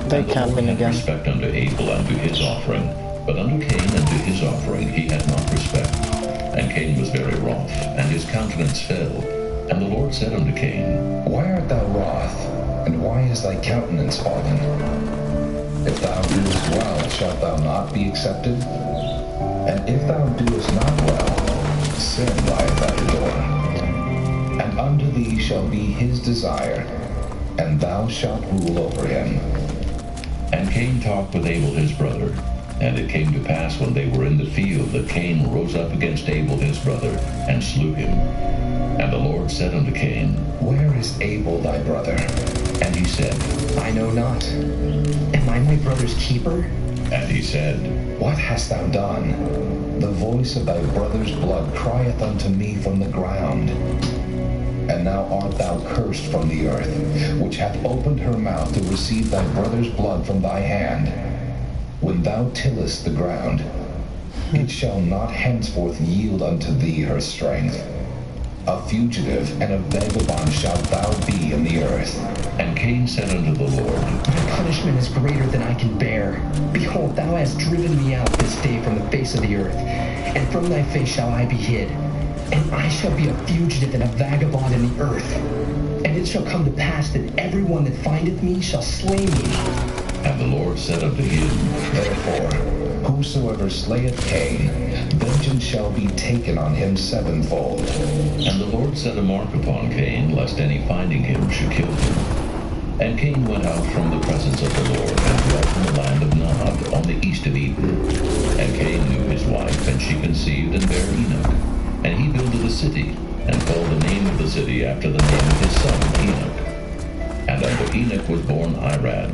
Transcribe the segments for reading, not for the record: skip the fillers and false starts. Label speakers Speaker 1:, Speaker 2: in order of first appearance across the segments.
Speaker 1: They
Speaker 2: And the
Speaker 1: camping
Speaker 2: Lord had
Speaker 1: again.
Speaker 2: respect unto Abel and to his offering, but unto Cain and to his offering he had not respect. And Cain was very wroth, and his countenance fell. And the Lord said unto Cain,
Speaker 3: Why art thou wroth, and why is thy countenance fallen? If thou doest well, shalt thou not be accepted? And if thou doest not well, sin lieth at the door. And unto thee shall be his desire, and thou shalt rule over him.
Speaker 2: And Cain talked with Abel his brother. And it came to pass when they were in the field that Cain rose up against Abel his brother, and slew him. And the Lord said unto Cain,
Speaker 3: Where is Abel thy brother?
Speaker 2: And he said,
Speaker 4: I know not. Am I my brother's keeper?
Speaker 2: And he said,
Speaker 3: What hast thou done? The voice of thy brother's blood crieth unto me from the ground. And now art thou cursed from the earth, which hath opened her mouth to receive thy brother's blood from thy hand. When thou tillest the ground, it shall not henceforth yield unto thee her strength. A fugitive and a vagabond shalt thou be in the earth.
Speaker 2: And Cain said unto the Lord,
Speaker 4: My punishment is greater than I can bear. Behold, thou hast driven me out this day from the face of the earth, and from thy face shall I be hid. And I shall be a fugitive and a vagabond in the earth. And it shall come to pass that everyone that findeth me shall slay me.
Speaker 2: And the Lord said unto him,
Speaker 3: Therefore, whosoever slayeth Cain, vengeance shall be taken on him sevenfold.
Speaker 2: And the Lord set a mark upon Cain, lest any finding him should kill him. And Cain went out from the presence of the Lord, and dwelt in the land of Nod, on the east of Eden. And Cain knew his wife, and she conceived and bare Enoch. And he builded a city, and called the name of the city after the name of his son Enoch. And unto Enoch was born Irad.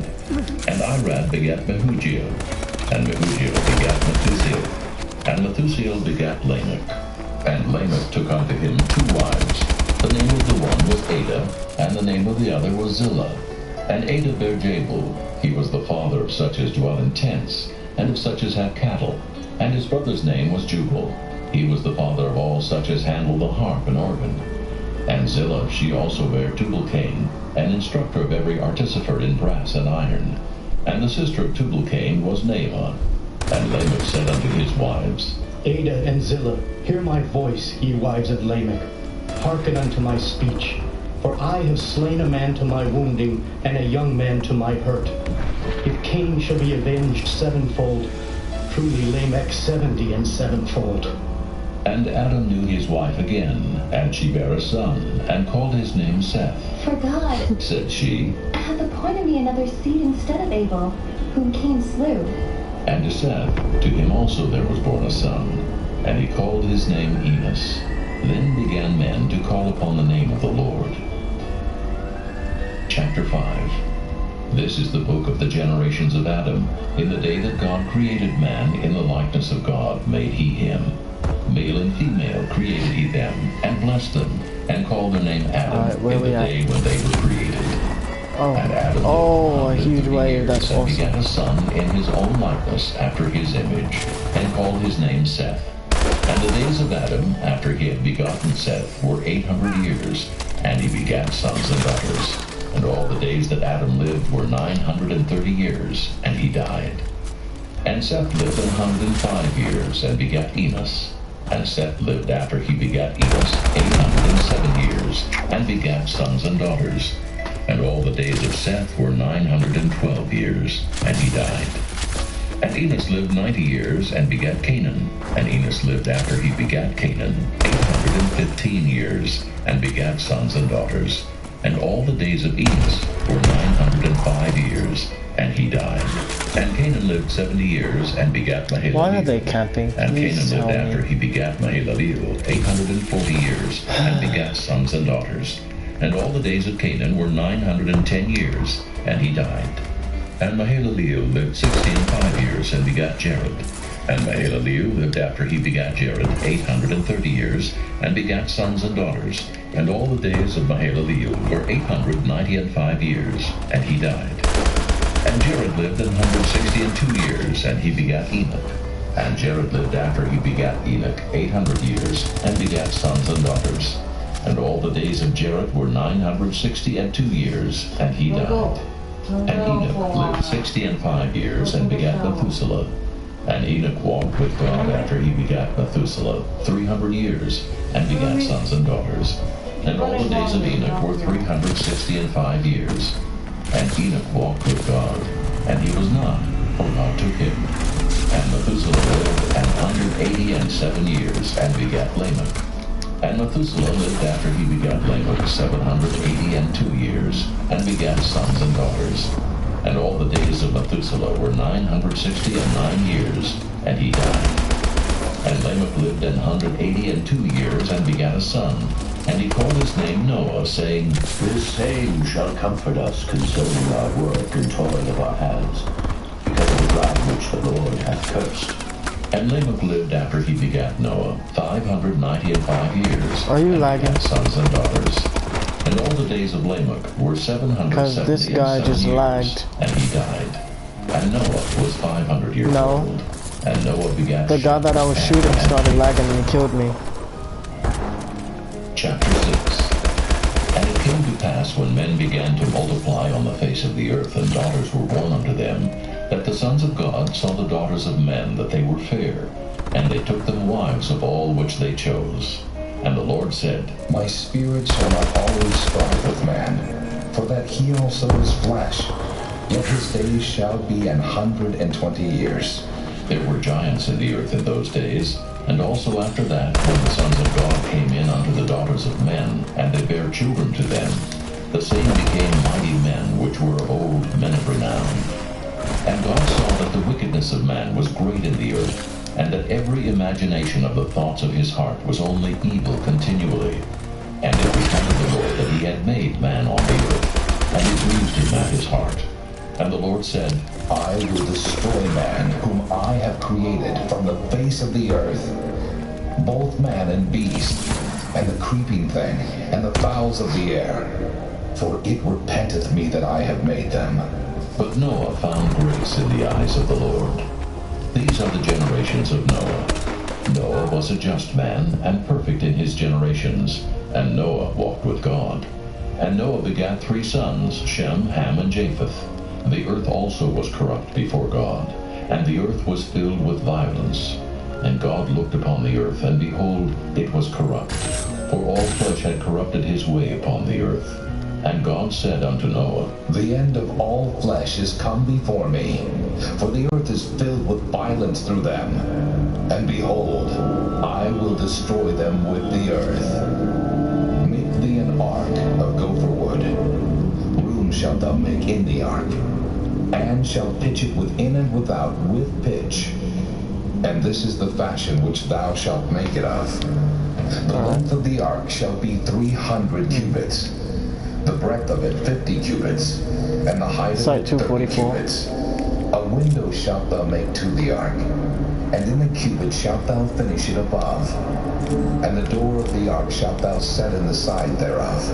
Speaker 2: And Irad begat Mehujael. And Mehujael begat Methusael. And Methusael begat Lamech. And Lamech took unto him 2 wives. The name of the one was Ada, and the name of the other was Zillah. And Ada bare Jabal. He was the father of such as dwell in tents, and of such as have cattle. And his brother's name was Jubal. He was the father of all such as handle the harp and organ. And Zillah, she also bare Tubal-Cain, an instructor of every artificer in brass and iron. And the sister of Tubal-Cain was Naamah. And Lamech said unto his wives,
Speaker 5: Ada and Zillah, hear my voice, ye wives of Lamech. Hearken unto my speech. For I have slain a man to my wounding, and a young man to my hurt. If Cain shall be avenged sevenfold, truly Lamech 70 and sevenfold.
Speaker 2: And Adam knew his wife again, and she bare a son, and called his name Seth.
Speaker 6: For God
Speaker 2: Said she,
Speaker 6: hath appointed me another seed instead of Abel, whom Cain slew.
Speaker 2: And to Seth, to him also there was born a son, and he called his name Enos. Then began men to call upon the name of the Lord. Chapter 5. This is the book of the generations of Adam. In the day that God created man, in the likeness of God made he him. Male and female created he them, and blessed them, and called their name Adam in the day when they were created. And Adam
Speaker 1: a huge wave, that's
Speaker 2: and
Speaker 1: awesome.
Speaker 2: begat a son in his own likeness after his image, and called his name Seth. And the days of Adam, after he had begotten Seth, were 800 years, and he begat sons and daughters. And all the days that Adam lived were 930 years, and he died. And Seth lived 105 years, and begat Enos. And Seth lived after he begat Enos 807 years, and begat sons and daughters. And all the days of Seth were 912 years, and he died. And Enos lived 90 years, and begat Canaan. And Enos lived after he begat Canaan 815 years, and begat sons and daughters. And all the days of Enos were 905 years, and he died. And Canaan lived 70 years, and begat Mahalalel.
Speaker 1: Why are they camping?
Speaker 2: And
Speaker 1: Please
Speaker 2: Canaan lived
Speaker 1: tell me.
Speaker 2: after he begat Mahalalel 840 years, and begat sons and daughters. And all the days of Canaan were 910 years, and he died. And Mahalalel lived 65 years, and begat Jared. And Mahalalel lived after he begat Jared 830 years, and begat sons and daughters. And all the days of Mahalalel were 895 years, and he died. And Jared lived 162 years, and he begat Enoch. And Jared lived after he begat Enoch 800 years, and begat sons and daughters. And all the days of Jared were 962 years, and he died. And Enoch lived 65 years and begat Methuselah. And Enoch walked with God after he begat Methuselah 300 years, and begat sons and daughters. And all the days of Enoch were 365 years. And Enoch walked with God, and he was not, for God took him. And Methuselah lived 187 years, and begat Lamech. And Methuselah lived after he begat Lamech 782 years, and begat sons and daughters. And all the days of Methuselah were 969 years, and he died. And Lamech lived 182 years, and begat a son. And he called his name Noah, saying,
Speaker 7: This same shall comfort us concerning our work and toil of our hands, because of the ground which the Lord hath cursed.
Speaker 2: And Lamech lived after he begat Noah 595 years.
Speaker 1: Are you
Speaker 2: and
Speaker 1: lagging?
Speaker 2: begat sons and daughters. And all the days of Lamech were 770
Speaker 1: Because this guy just
Speaker 2: years,
Speaker 1: lagged.
Speaker 2: and he died. And Noah was 500 years
Speaker 1: No.
Speaker 2: old. And Noah begat
Speaker 1: The guy that I was shooting started lagging and killed me.
Speaker 2: Chapter 6. And it came to pass, when men began to multiply on the face of the earth, and daughters were born unto them, that the sons of God saw the daughters of men, that they were fair, and they took them wives of all which they chose. And the Lord said,
Speaker 3: My spirit shall not always strive with man, for that he also is flesh. Yet his days shall be 120 years.
Speaker 2: There were giants in the earth in those days, and also after that, when the sons of God came in unto the daughters of men, and they bare children to them, the same became mighty men, which were of old, men of renown. And God saw that the wickedness of man was great in the earth, and that every imagination of the thoughts of his heart was only evil continually. And it repented the Lord that he had made man on the earth, and it grieved him at his heart. And the Lord said,
Speaker 3: I will destroy man, whom I have created from the face of the earth, both man and beast, and the creeping thing, and the fowls of the air, for it repenteth me that I have made them.
Speaker 2: But Noah found grace in the eyes of the Lord. These are the generations of Noah. Noah was a just man, and perfect in his generations, and Noah walked with God. And Noah begat 3 sons, Shem, Ham, and Japheth. The earth also was corrupt before God, and the earth was filled with violence. And God looked upon the earth, and behold, it was corrupt, for all flesh had corrupted his way upon the earth. And God said unto Noah,
Speaker 3: The end of all flesh is come before me, for the earth is filled with violence through them. And behold, I will destroy them with the earth. Make thee an ark of gopher wood. Room shalt thou make in the ark, and shalt pitch it within and without with pitch. And this is the fashion which thou shalt make it of. The length of the ark shall be 300 cubits, the breadth of it 50 cubits, and the height of it 30 cubits. A window shalt thou make to the ark, and in the cubit shalt thou finish it above. And the door of the ark shalt thou set in the side thereof.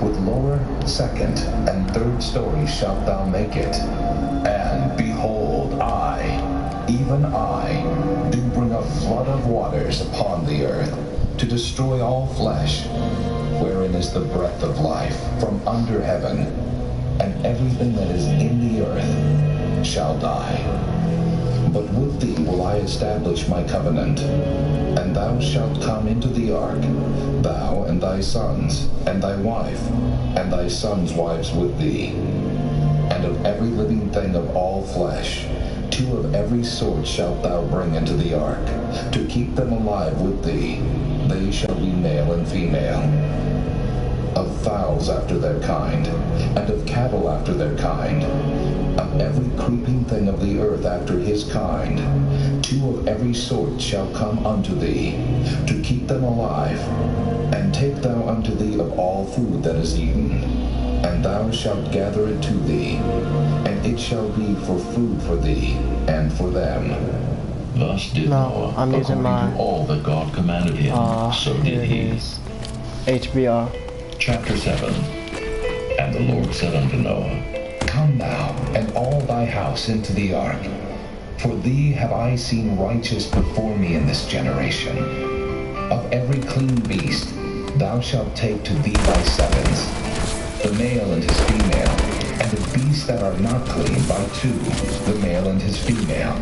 Speaker 3: With lower, second, and third stories shalt thou make it. And behold, I, even I, do bring a flood of waters upon the earth, to destroy all flesh, wherein is the breath of life from under heaven, and everything that is in the earth shall die. But with thee will I establish my covenant, and thou shalt come into the ark, thou and thy sons, and thy wife, and thy sons' wives with thee. And of every living thing of all flesh, 2 of every sort shalt thou bring into the ark, to keep them alive with thee. They shall be male and female. Of fowls after their kind, and of cattle after their kind, of every creeping thing of the earth after his kind, 2 of every sort shall come unto thee, to keep them alive. And take thou unto thee of all food that is eaten, and thou shalt gather it to thee, and it shall be for food for thee and for them.
Speaker 2: Thus did Noah,
Speaker 1: I'm using
Speaker 2: according to all that God commanded him, so did he.
Speaker 1: HBR.
Speaker 2: Chapter 7. And the Lord said unto Noah,
Speaker 3: Come thou and all thy house into the ark, for thee have I seen righteous before me in this generation. Of every clean beast thou shalt take to thee by sevens, the male and his female, and of beasts that are not clean by 2, the male and his female.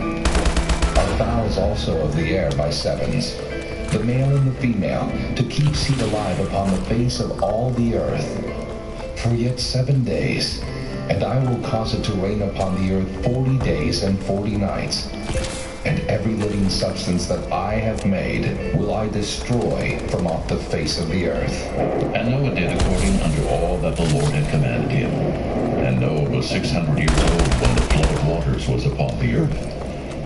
Speaker 3: Of fowls also of the air by 7s, the male and the female, to keep seed alive upon the face of all the earth. For yet 7 days, and I will cause it to rain upon the earth 40 days and 40 nights. And every living substance that I have made will I destroy from off the face of the earth.
Speaker 2: And Noah did according unto all that the Lord had commanded him. And Noah was 600 years old when the flood of waters was upon the earth.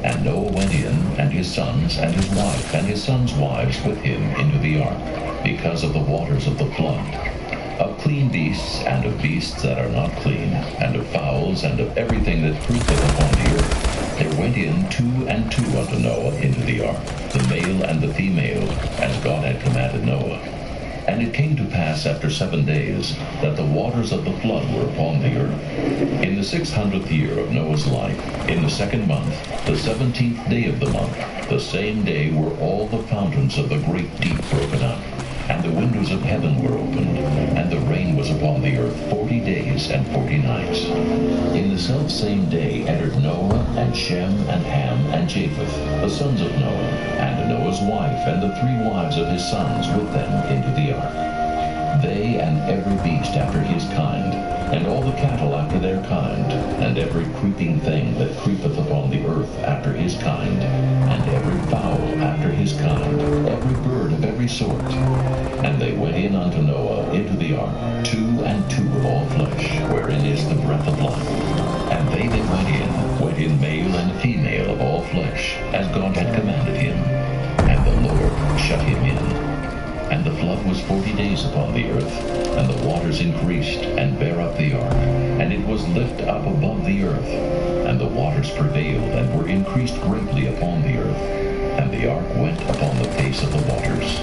Speaker 2: And Noah went in, and his sons, and his wife, and his sons' wives with him into the ark, because of the waters of the flood. Of clean beasts, and of beasts that are not clean, and of fowls, and of everything that creepeth upon the earth, there went in 2 and 2 unto Noah into the ark, the male and the female, as God had commanded Noah. And it came to pass after 7 days, that the waters of the flood were upon the earth. In the 600th year of Noah's life, in the 2nd month, the 17th day of the month, the same day were all the fountains of the great deep broken up, and the windows of heaven were opened, and the rain was upon the earth 40 days and 40 nights. In the selfsame day entered Noah, and Shem, and Ham, and Japheth, the sons of Noah, and Noah's wife, and the 3 wives of his sons with them into the ark. They and every beast after his kind, and all the cattle after their kind, and every creeping thing that creepeth upon the earth after his kind, and every fowl after his kind, every bird of every sort. And they went in unto Noah into the ark, 2 and 2 of all flesh, wherein is the breath of life. And they that went in male and female of all flesh, as God had commanded him. And the Lord shut him in. And the flood was 40 days upon the earth, and the waters increased, and bare up the ark, and it was lift up above the earth, and the waters prevailed, and were increased greatly upon the earth, and the ark went upon the face of the waters.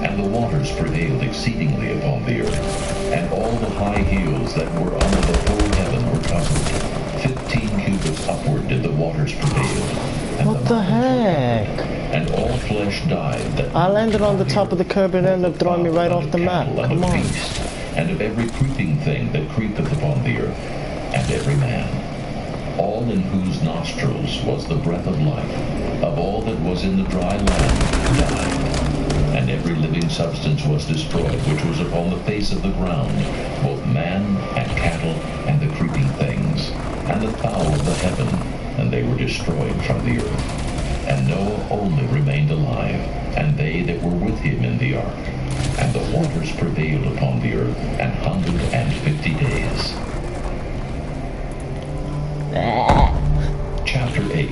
Speaker 2: And the waters prevailed exceedingly upon the earth, and all the high hills that were under the whole heaven were covered. 15 cubits upward did the waters prevail. And
Speaker 1: What the heck?
Speaker 2: And all flesh died. That
Speaker 1: I landed on the top of the curb and ended up throwing me right off the map. Come on.
Speaker 2: Beast, and of every creeping thing that creepeth upon the earth, and every man. All in whose nostrils was the breath of life, of all that was in the dry land, died. And every living substance was destroyed, which was upon the face of the ground, both man and cattle, and the creeping things, and the fowl of the heaven, and they were destroyed from the earth. And Noah only remained alive, and they that were with him in the ark. And the waters prevailed upon the earth 150 days. Chapter 8.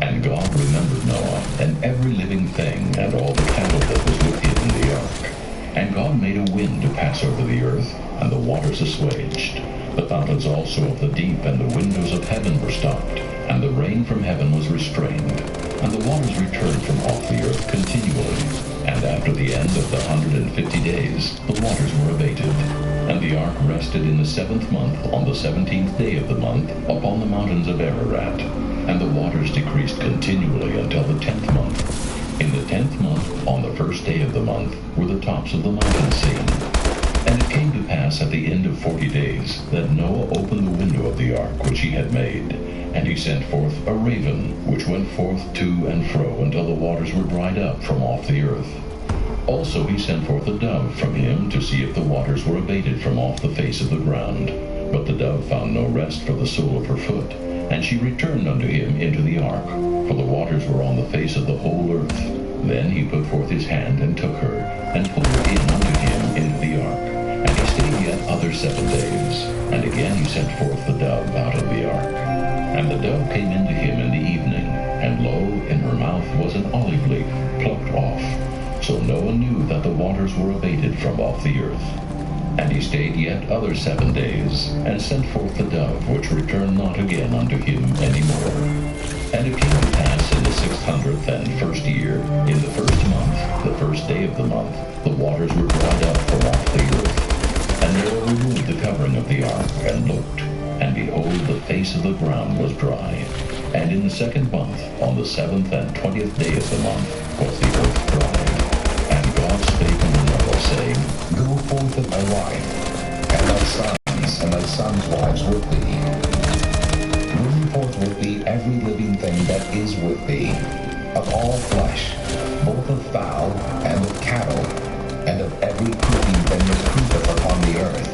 Speaker 2: And God remembered Noah, and every living thing, and all the cattle that was with him in the ark. And God made a wind to pass over the earth, and the waters assuaged. The fountains also of the deep and the windows of heaven were stopped, and the rain from heaven was restrained, and the waters returned from off the earth continually. And after the end of the 150 days, the waters were abated. And the ark rested in the 7th month, on the 17th day of the month, upon the mountains of Ararat. And the waters decreased continually until the 10th month. In the 10th month, on the 1st day of the month, were the tops of the mountains seen. And it came to pass at the end of 40 days, that Noah opened the window of the ark which he had made, and he sent forth a raven, which went forth to and fro until the waters were dried up from off the earth. Also he sent forth a dove from him to see if the waters were abated from off the face of the ground. But the dove found no rest for the sole of her foot, and she returned unto him into the ark, for the waters were on the face of the whole earth. Then he put forth his hand and took her, and pulled her in unto him into the ark. And he stayed yet other 7 days. And again he sent forth the dove out of the ark. And the dove came into him in the evening, and lo, in her mouth was an olive leaf, plucked off. So Noah knew that the waters were abated from off the earth. And he stayed yet other 7 days, and sent forth the dove, which returned not again unto him any more. And it came to pass in the 600th and 1st year, in the 1st month, the 1st day of the month, the waters were dried up from off the earth. And Noah removed the covering of the ark, and looked, and behold, the face of the ground was dry. And in the 2nd month, on the 7th and 20th day of the month, was the earth dry. And God spake unto Noah, saying,
Speaker 3: Go forth with thy wife, and thy sons, and thy sons' wives with thee. Bring forth with thee every living thing that is with thee, of all flesh, both of fowl and of cattle, and of every creeping thing that creepeth upon the earth,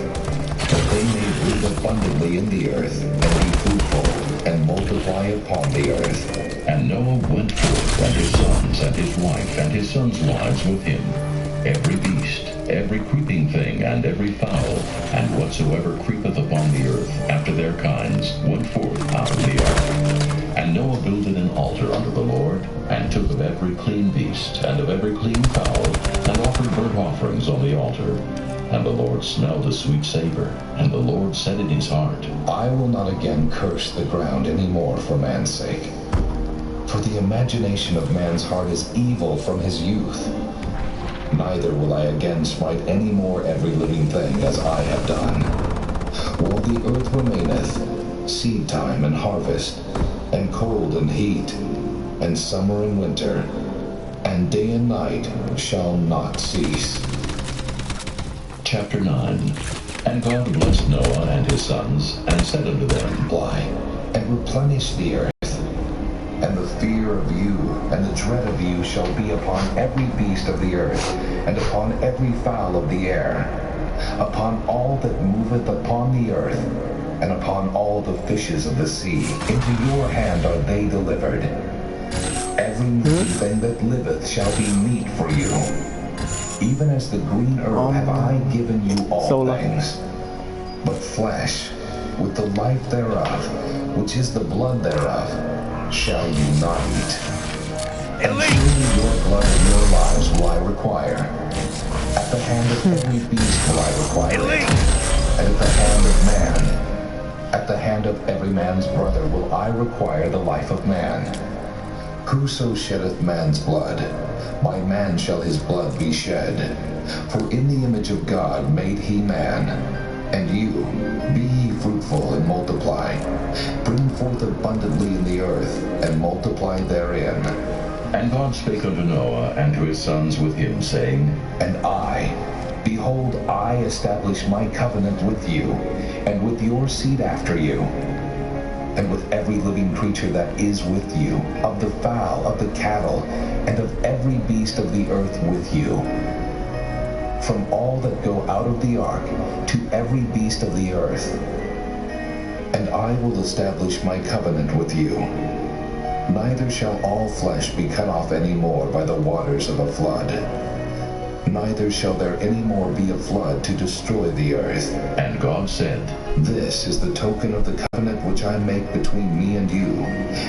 Speaker 3: that they may breed abundantly in the earth, and be fruitful, and multiply upon the earth.
Speaker 2: And Noah went forth, and his sons, and his wife, and his sons' wives with him. Every beast, every creeping thing, and every fowl, and whatsoever creepeth upon the earth, after their kinds, went forth out of the ark. And Noah builded an altar unto the Lord, and took of every clean beast, and of every clean fowl, and offered burnt offerings on the altar. And the Lord smelled a sweet savor, and the Lord said in his heart,
Speaker 3: I will not again curse the ground any more for man's sake. For the imagination of man's heart is evil from his youth. Neither will I again smite any more every living thing as I have done. While the earth remaineth, seed time and harvest, and cold and heat, and summer and winter, and day and night shall not cease.
Speaker 2: Chapter 9. And God blessed Noah and his sons, and said unto them,
Speaker 3: Fly, and replenish the earth. And the fear of you and the dread of you shall be upon every beast of the earth, and upon every fowl of the air, upon all that moveth upon the earth, and upon all the fishes of the sea. Into your hand are they delivered. Every living thing that liveth shall be meat for you. Even as the green herb have I given you all things. But flesh, with the life thereof, which is the blood thereof, shall you not eat. And surely your blood and your lives will I require. At the hand of every beast will I require it. And at the hand of man, at the hand of every man's brother will I require the life of man. Whoso sheddeth man's blood, by man shall his blood be shed. For in the image of God made he man. And you, be ye fruitful and multiply. Bring forth abundantly in the earth, and multiply therein.
Speaker 2: And God spake unto Noah and to his sons with him, saying,
Speaker 3: And I, behold, I establish my covenant with you, and with your seed after you, and with every living creature that is with you, of the fowl, of the cattle, and of every beast of the earth with you. From all that go out of the ark, to every beast of the earth. And I will establish my covenant with you. Neither shall all flesh be cut off any more by the waters of a flood. Neither shall there any more be a flood to destroy the earth.
Speaker 2: And God said,
Speaker 3: This is the token of the covenant which I make between me and you,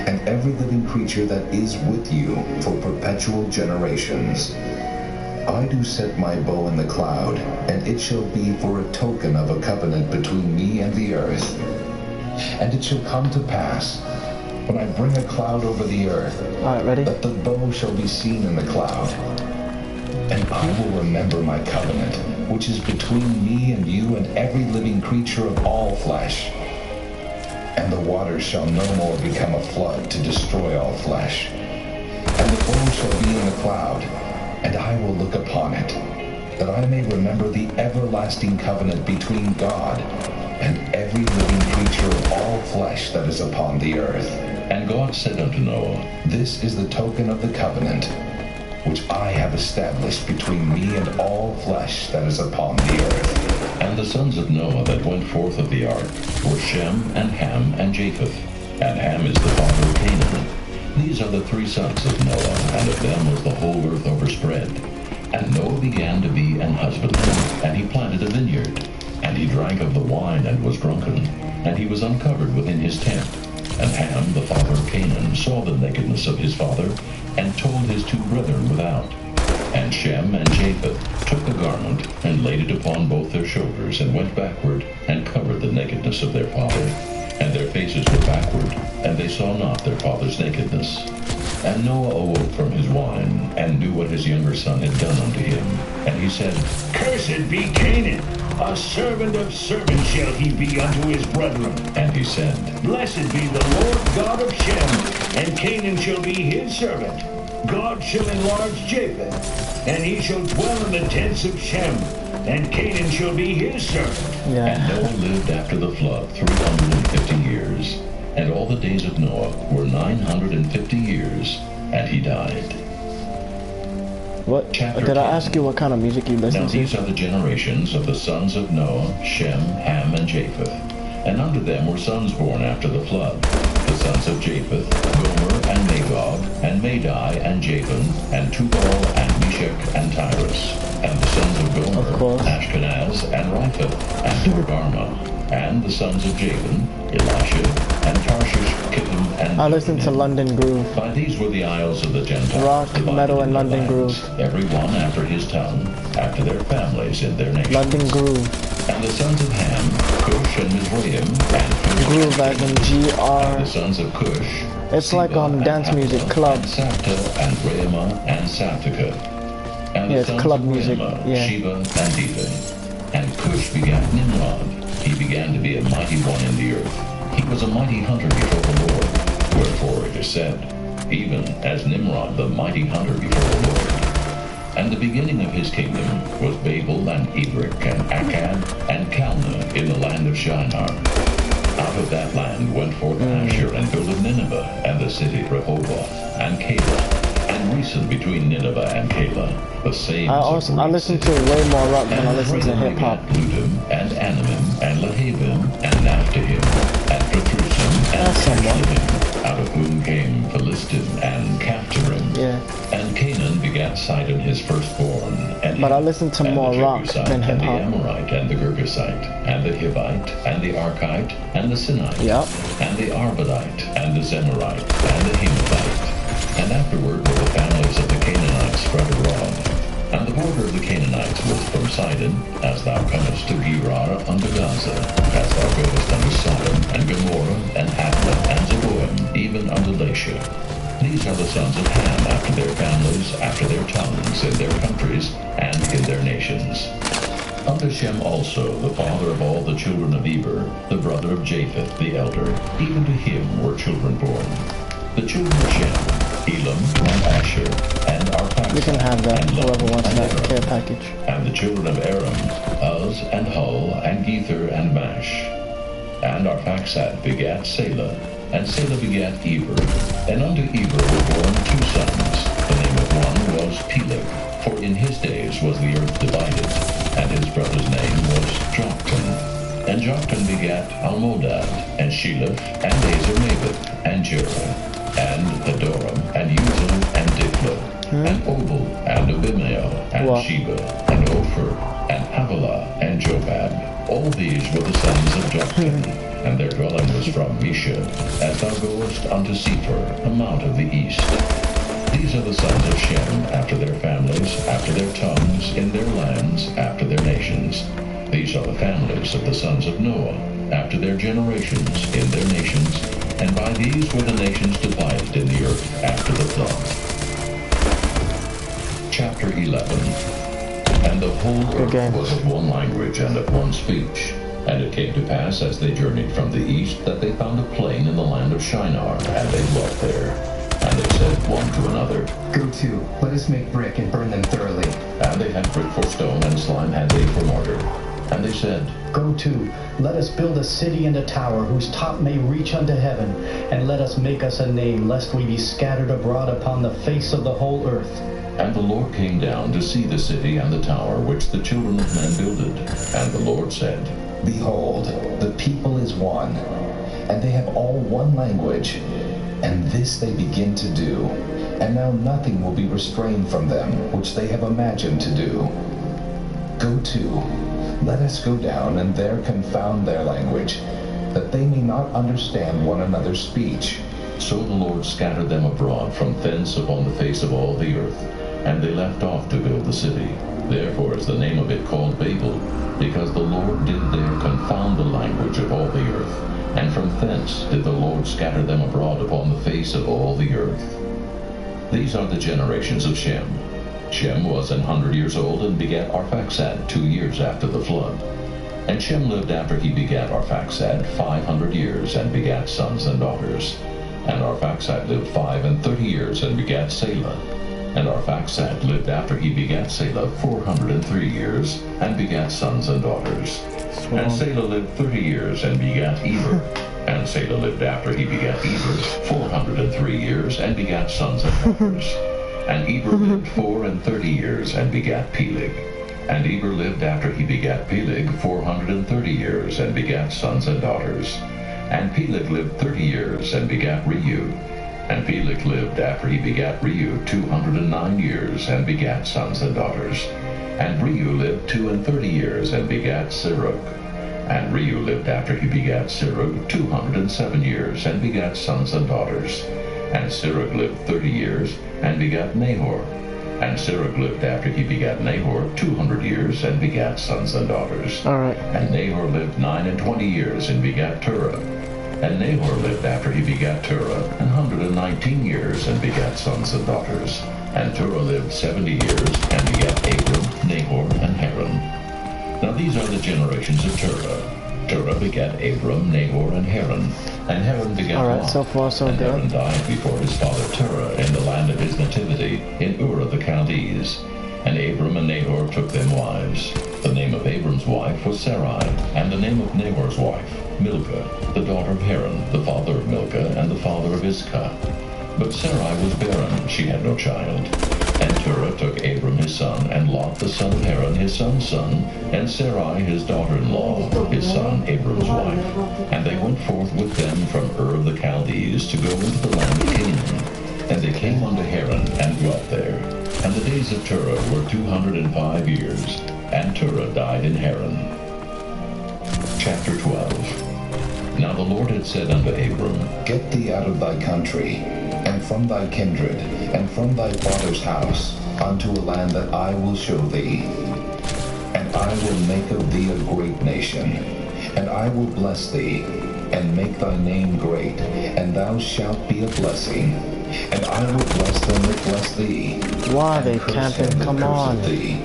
Speaker 3: and every living creature that is with you for perpetual generations. I do set my bow in the cloud, and it shall be for a token of a covenant between me and the earth. And it shall come to pass, when I bring a cloud over the earth, that the bow shall be seen in the cloud. And I will remember my covenant, which is between me and you and every living creature of all flesh. And the waters shall no more become a flood to destroy all flesh. And the bow shall be in the cloud, and I will look upon it, that I may remember the everlasting covenant between God and every living creature of all flesh that is upon the earth.
Speaker 2: And God said unto Noah,
Speaker 3: This is the token of the covenant, which I have established between me and all flesh that is upon the earth.
Speaker 2: And the sons of Noah that went forth of the ark were Shem, and Ham, and Japheth. And Ham is the father of Canaan. These are the three sons of Noah, and of them was the whole earth overspread. And Noah began to be an husbandman, and he planted a vineyard. And he drank of the wine and was drunken, and he was uncovered within his tent. And Ham, the father of Canaan, saw the nakedness of his father, and told his two brethren without. And Shem and Japheth took the garment, and laid it upon both their shoulders, and went backward, and covered the nakedness of their father. And their faces were backward, and they saw not their father's nakedness. And Noah awoke from his wine, and knew what his younger son had done unto him. And he said,
Speaker 8: Cursed be Canaan! A servant of servants shall he be unto his brethren.
Speaker 2: And he said,
Speaker 8: Blessed be the Lord God of Shem, and Canaan shall be his servant. God shall enlarge Japheth, and he shall dwell in the tents of Shem. and Canaan shall be his servant.
Speaker 1: Yeah.
Speaker 2: And Noah lived after the flood 350 years, and all the days of Noah were 950 years, and he died.
Speaker 1: What?
Speaker 2: Chapter
Speaker 1: Did I
Speaker 2: 10.
Speaker 1: ask you what kind of music you listen
Speaker 2: Now
Speaker 1: to?
Speaker 2: these are the generations of the sons of Noah, Shem, Ham, and Japheth. And unto them were sons born after the flood. The sons of Japheth, Gomer, and Magog, and Madai, and Javan, and Tubal, and Meshach, and Tyrus. And the sons of Gomer, Ashkenaz, and Riphath, and Togarmah. And the sons of Javan, Elisha, and Tarshish, Kittim, and
Speaker 1: I listen to London Groove.
Speaker 2: By these were the isles of the Gentiles.
Speaker 1: Rock,
Speaker 2: divided
Speaker 1: metal, and
Speaker 2: into
Speaker 1: London
Speaker 2: lands,
Speaker 1: Groove.
Speaker 2: every one after his tongue, after their families in their nations.
Speaker 1: London Groove.
Speaker 2: And the sons of Ham, Cush and Mizraim, and Cush.
Speaker 1: Groove as in
Speaker 2: And the
Speaker 1: G-R.
Speaker 2: sons of Cush.
Speaker 1: It's like
Speaker 2: Seba,
Speaker 1: dance
Speaker 2: and
Speaker 1: music,
Speaker 2: Havilah,
Speaker 1: club.
Speaker 2: And Sapta, and Raamah, and Saptica. And
Speaker 1: Yeah,
Speaker 2: the
Speaker 1: it's
Speaker 2: sons
Speaker 1: club
Speaker 2: of
Speaker 1: music,
Speaker 2: Raamah,
Speaker 1: yeah.
Speaker 2: Sheba, and Dedan. And Cush begat Nimrod. He began to be a mighty one in the earth. He was a mighty hunter before the Lord. Wherefore it is said, even as Nimrod the mighty hunter before the Lord. And the beginning of his kingdom was Babel, and Ebrik, and Akkad, and Calneh in the land of Shinar. Out of that land went forth Asher, and builded Nineveh, and the city Rehoboth, and Calah, and Resen between Nineveh and Calah, the same.
Speaker 1: I listen to way more rock than I listen to hip hop.
Speaker 2: Ludim, and Anamim, and Lehabim, and Naphtuhim, and Petrusim, and
Speaker 1: That's somewhat.
Speaker 2: Casluhim, out of whom came Philistim, and Caphtorim.
Speaker 1: Yeah.
Speaker 2: And Canaan begat Sidon his firstborn, and
Speaker 1: But I listen to
Speaker 2: and
Speaker 1: more
Speaker 2: the
Speaker 1: rock
Speaker 2: Jebusite,
Speaker 1: than hip
Speaker 2: and the
Speaker 1: hop.
Speaker 2: Amorite, and the Girgashite, and the Hivite, and the Archite, and the Sinite,
Speaker 1: Yep.
Speaker 2: and the Arvadite, and the Zemarite, and the Hamathite. And afterward were the families of the Canaanites spread abroad. And the border of the Canaanites was from Sidon, as thou comest to Gerar unto Gaza, as thou goest unto Sodom, and Gomorrah, and Admah, and Zeboim, even unto Lasha. These are the sons of Ham after their families, after their tongues, in their countries, and in their nations. Unto Shem also, the father of all the children of Eber, the brother of Japheth the elder, even to him were children born. The children of Shem, Elam, and Asher, and Arphaxad.
Speaker 1: You can have that,
Speaker 2: and Lud,
Speaker 1: whoever wants
Speaker 2: and
Speaker 1: that
Speaker 2: Aram.
Speaker 1: care package.
Speaker 2: And the children of Aram, Uz, and Hul, and Gether, and Mash. And Arphaxad begat Selah, and Selah begat Eber. And unto Eber were born two sons. The name of one was Peleg, for in his days was the earth divided, and his brother's name was Joktan. And Joktan begat Almodad, and Sheleph, and Azarmaveth, and Jerah, and Hadoram, and Uzal, and Diklah, and Obal, and Abimael, and
Speaker 1: Wow.
Speaker 2: Sheba, and Ophir, and Havilah, and Jobab. All these were the sons of Joktan, and their dwelling was from Mesha, as thou goest unto Sephir, a mount of the east. These are the sons of Shem, after their families, after their tongues, in their lands, after their nations. These are the families of the sons of Noah, after their generations, in their nations, and by these were the nations divided in the earth after the flood. Chapter 11. And the whole earth was of one language and of one speech. And it came to pass, as they journeyed from the east, that they found a plain in the land of Shinar, and they dwelt there. And they said one to another,
Speaker 4: Go to, let us make brick and burn them thoroughly.
Speaker 2: And they had brick for stone, and slime had they for mortar. And they said,
Speaker 5: Go to, let us build a city and a tower, whose top may reach unto heaven, and let us make us a name, lest we be scattered abroad upon the face of the whole earth.
Speaker 2: And the Lord came down to see the city and the tower which the children of men builded. And the Lord said,
Speaker 3: Behold, the people is one, and they have all one language, and this they begin to do. And now nothing will be restrained from them, which they have imagined to do. Go to, let us go down, and there confound their language, that they may not understand one another's speech.
Speaker 2: So the Lord scattered them abroad from thence upon the face of all the earth, and they left off to build the city. Therefore is the name of it called Babel, because the Lord did there confound the language of all the earth, and from thence did the Lord scatter them abroad upon the face of all the earth. These are the generations of Shem. Shem was 100 years old, and begat Arphaxad 2 years after the flood. And Shem lived after he begat Arphaxad 500 years, and begat sons and daughters. And Arphaxad lived 35 years, and begat Selah. And Arphaxad lived after he begat Salah 403 years, and begat sons and daughters. And Salah lived 30 years, and begat Eber. And Salah lived after he begat Eber 403 years, and begat sons and daughters. And Eber lived 34 years, and begat Peleg. And Eber lived after he begat Peleg 430 years, and begat sons and daughters. And Peleg lived 30 years, and begat Reu. And Peleg lived after he begat Reu 209 years, and begat sons and daughters. And Reu lived 32 years, and begat Serug. And Reu lived after he begat Serug 207 years, and begat sons and daughters. And Serug lived 30 years, and begat Nahor. And Serug lived after he begat Nahor 200 years, and begat sons and daughters. And Nahor lived 29 years, and begat Terah. And Nahor lived after he begat Terah 119 years, and begat sons and daughters. And Terah lived 70 years, and begat Abram, Nahor, and Haran. Now these are the generations of Terah. Terah begat Abram, Nahor, and Haran. And Haran begat Lot.
Speaker 1: So far so
Speaker 2: and
Speaker 1: good.
Speaker 2: Haran died before his father Terah in the land of his nativity, in Ur of the Chaldees. And Abram and Nahor took them wives. The name of Abram's wife was Sarai, and the name of Nahor's wife, Milcah, the daughter of Haran, the father of Milcah, and the father of Iscah. But Sarai was barren, she had no child. And Terah took Abram his son, and Lot the son of Haran his son's son, and Sarai his daughter-in-law, his son Abram's wife. And they went forth with them from Ur of the Chaldees to go into the land of Canaan. And they came unto Haran, and dwelt there. And the days of Terah were 205 years, and Terah died in Haran. Chapter 12. Now the Lord had said unto Abram,
Speaker 3: Get thee out of thy country, and from thy kindred, and from thy father's house, unto a land that I will show thee. And I will make of thee a great nation, and I will bless thee, and make thy name great, and thou shalt be a blessing. And I will bless them that bless thee.
Speaker 1: Why
Speaker 3: and
Speaker 1: they
Speaker 3: curse
Speaker 1: camping?
Speaker 3: them that
Speaker 1: Come on.
Speaker 3: curseth thee.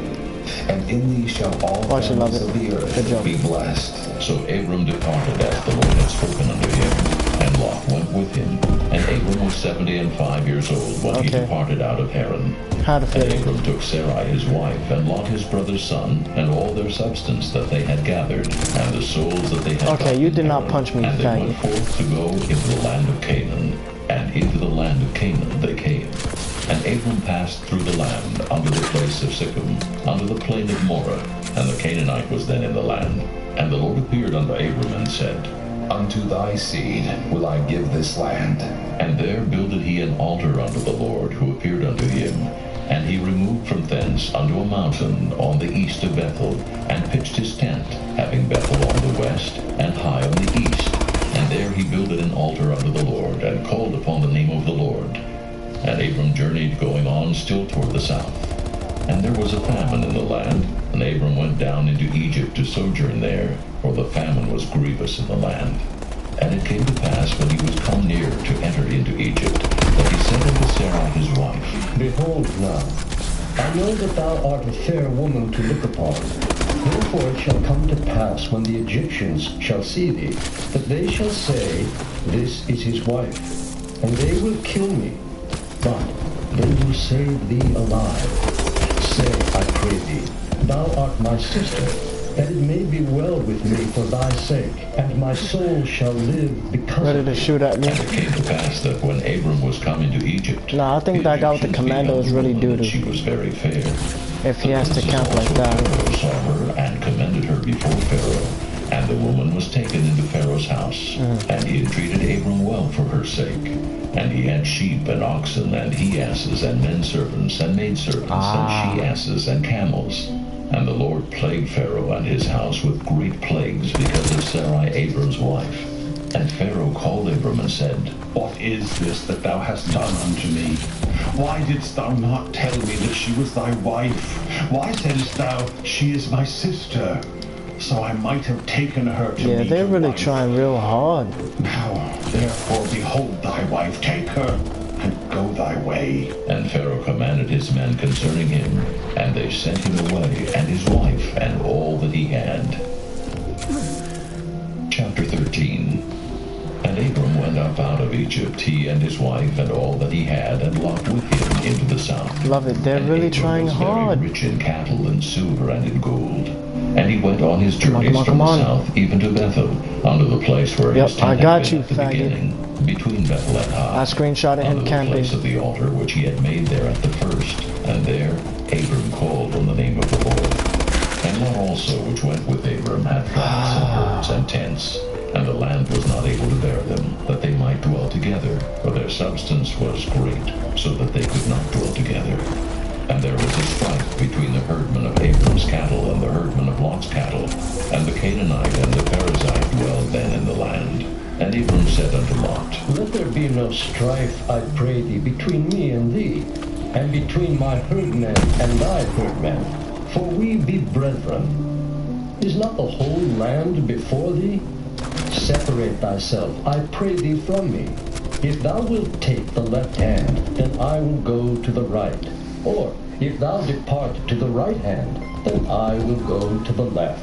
Speaker 3: And in thee shall all
Speaker 1: Watch it, love
Speaker 3: families
Speaker 1: it.
Speaker 3: of the
Speaker 1: Good
Speaker 3: earth
Speaker 1: job.
Speaker 3: be blessed.
Speaker 2: So Abram departed as the Lord had spoken unto him, and Lot went with him. And Abram was 75 years old when he departed out of Haran.
Speaker 1: Had a
Speaker 2: And
Speaker 1: feeling.
Speaker 2: Abram took Sarai his wife, and Lot his brother's son, and all their substance that they had gathered, and the souls that they had
Speaker 1: Okay, you
Speaker 2: gotten
Speaker 1: did
Speaker 2: in
Speaker 1: not
Speaker 2: Haran.
Speaker 1: punch me,
Speaker 2: And they went
Speaker 1: faggot.
Speaker 2: forth to go into the land of Canaan. And into the land of Canaan they came. And Abram passed through the land unto the place of Sichem, unto the plain of Moreh, and the Canaanite was then in the land. And the Lord appeared unto Abram and said,
Speaker 3: Unto thy seed will I give this land.
Speaker 2: And there builded he an altar unto the Lord, who appeared unto him. And he removed from thence unto a mountain on the east of Bethel, and pitched his tent, having Bethel on the west, and Hai on the east. And there he builded an altar unto the Lord, and called upon the name of the Lord. And Abram journeyed going on still toward the south. And there was a famine in the land, and Abram went down into Egypt to sojourn there, for the famine was grievous in the land. And it came to pass, when he was come near to enter into Egypt, that he said unto Sarai his wife,
Speaker 5: Behold now, I know that thou art a fair woman to look upon. Therefore it shall come to pass, when the Egyptians shall see thee, that they shall say, This is his wife, and they will kill me, but they will save thee alive. Say, I pray thee, thou art my sister, that it may be well with me for thy sake, and my soul shall live because
Speaker 1: Ready
Speaker 5: of
Speaker 1: to
Speaker 5: thee.
Speaker 1: shoot at me?
Speaker 2: And it came to pass that when Abram was come into Egypt,
Speaker 1: Nah, I think that guy with the
Speaker 2: Egyptians
Speaker 1: commando is
Speaker 2: beheld
Speaker 1: really
Speaker 2: the woman,
Speaker 1: doo-doo.
Speaker 2: She was very fair.
Speaker 1: If he has to camp like that.
Speaker 2: Pharaoh saw her and commended her before Pharaoh. And the woman was taken into Pharaoh's house. And he entreated Abram well for her sake. And he had sheep and oxen and he-asses and men-servants and maidservants and she-asses and camels. And the Lord plagued Pharaoh and his house with great plagues because of Sarai Abram's wife. And Pharaoh called Abram and said,
Speaker 9: What is this that thou hast done unto me? Why didst thou not tell me that she was thy wife? Why saidst thou, She is my sister? So I might have taken her to
Speaker 1: Yeah,
Speaker 9: be
Speaker 1: they're
Speaker 9: to
Speaker 1: really
Speaker 9: wife.
Speaker 1: trying real hard.
Speaker 9: Now, therefore, behold thy wife, take her, and go thy way.
Speaker 2: And Pharaoh commanded his men concerning him, and they sent him away, and his wife, and all that he had. Chapter 13. And Abram went went up out of Egypt, he and his wife and all that he had, and Lot with him into the south.
Speaker 1: Love it. They're
Speaker 2: And
Speaker 1: really
Speaker 2: Abram
Speaker 1: trying
Speaker 2: was
Speaker 1: hard.
Speaker 2: very rich in cattle and silver and in gold. And he went on his journeys
Speaker 1: come
Speaker 2: from the
Speaker 1: on.
Speaker 2: south even to Bethel, unto the place where
Speaker 1: Yep,
Speaker 2: his tent
Speaker 1: I
Speaker 2: had
Speaker 1: got
Speaker 2: been
Speaker 1: you,
Speaker 2: at the
Speaker 1: faggot.
Speaker 2: beginning, between Bethel and Hai.
Speaker 1: I screenshot of him
Speaker 2: unto the
Speaker 1: camping.
Speaker 2: place of the altar which he had made there at the first. And there Abram called on the name of the Lord. And Lot also, which went with Abram, had flocks and herds and tents. And the land was not able to bear them, that they might dwell together, for their substance was great, so that they could not dwell together. And there was a strife between the herdmen of Abram's cattle and the herdmen of Lot's cattle. And the Canaanite and the Perizzite dwelled then in the land. And Abram said unto Lot,
Speaker 5: Let there be no strife, I pray thee, between me and thee, and between my herdmen and thy herdmen, for we be brethren. Is not the whole land before thee? Separate thyself, I pray thee, from me. If thou wilt take the left hand, then I will go to the right. Or, if thou depart to the right hand, then I will go to the left.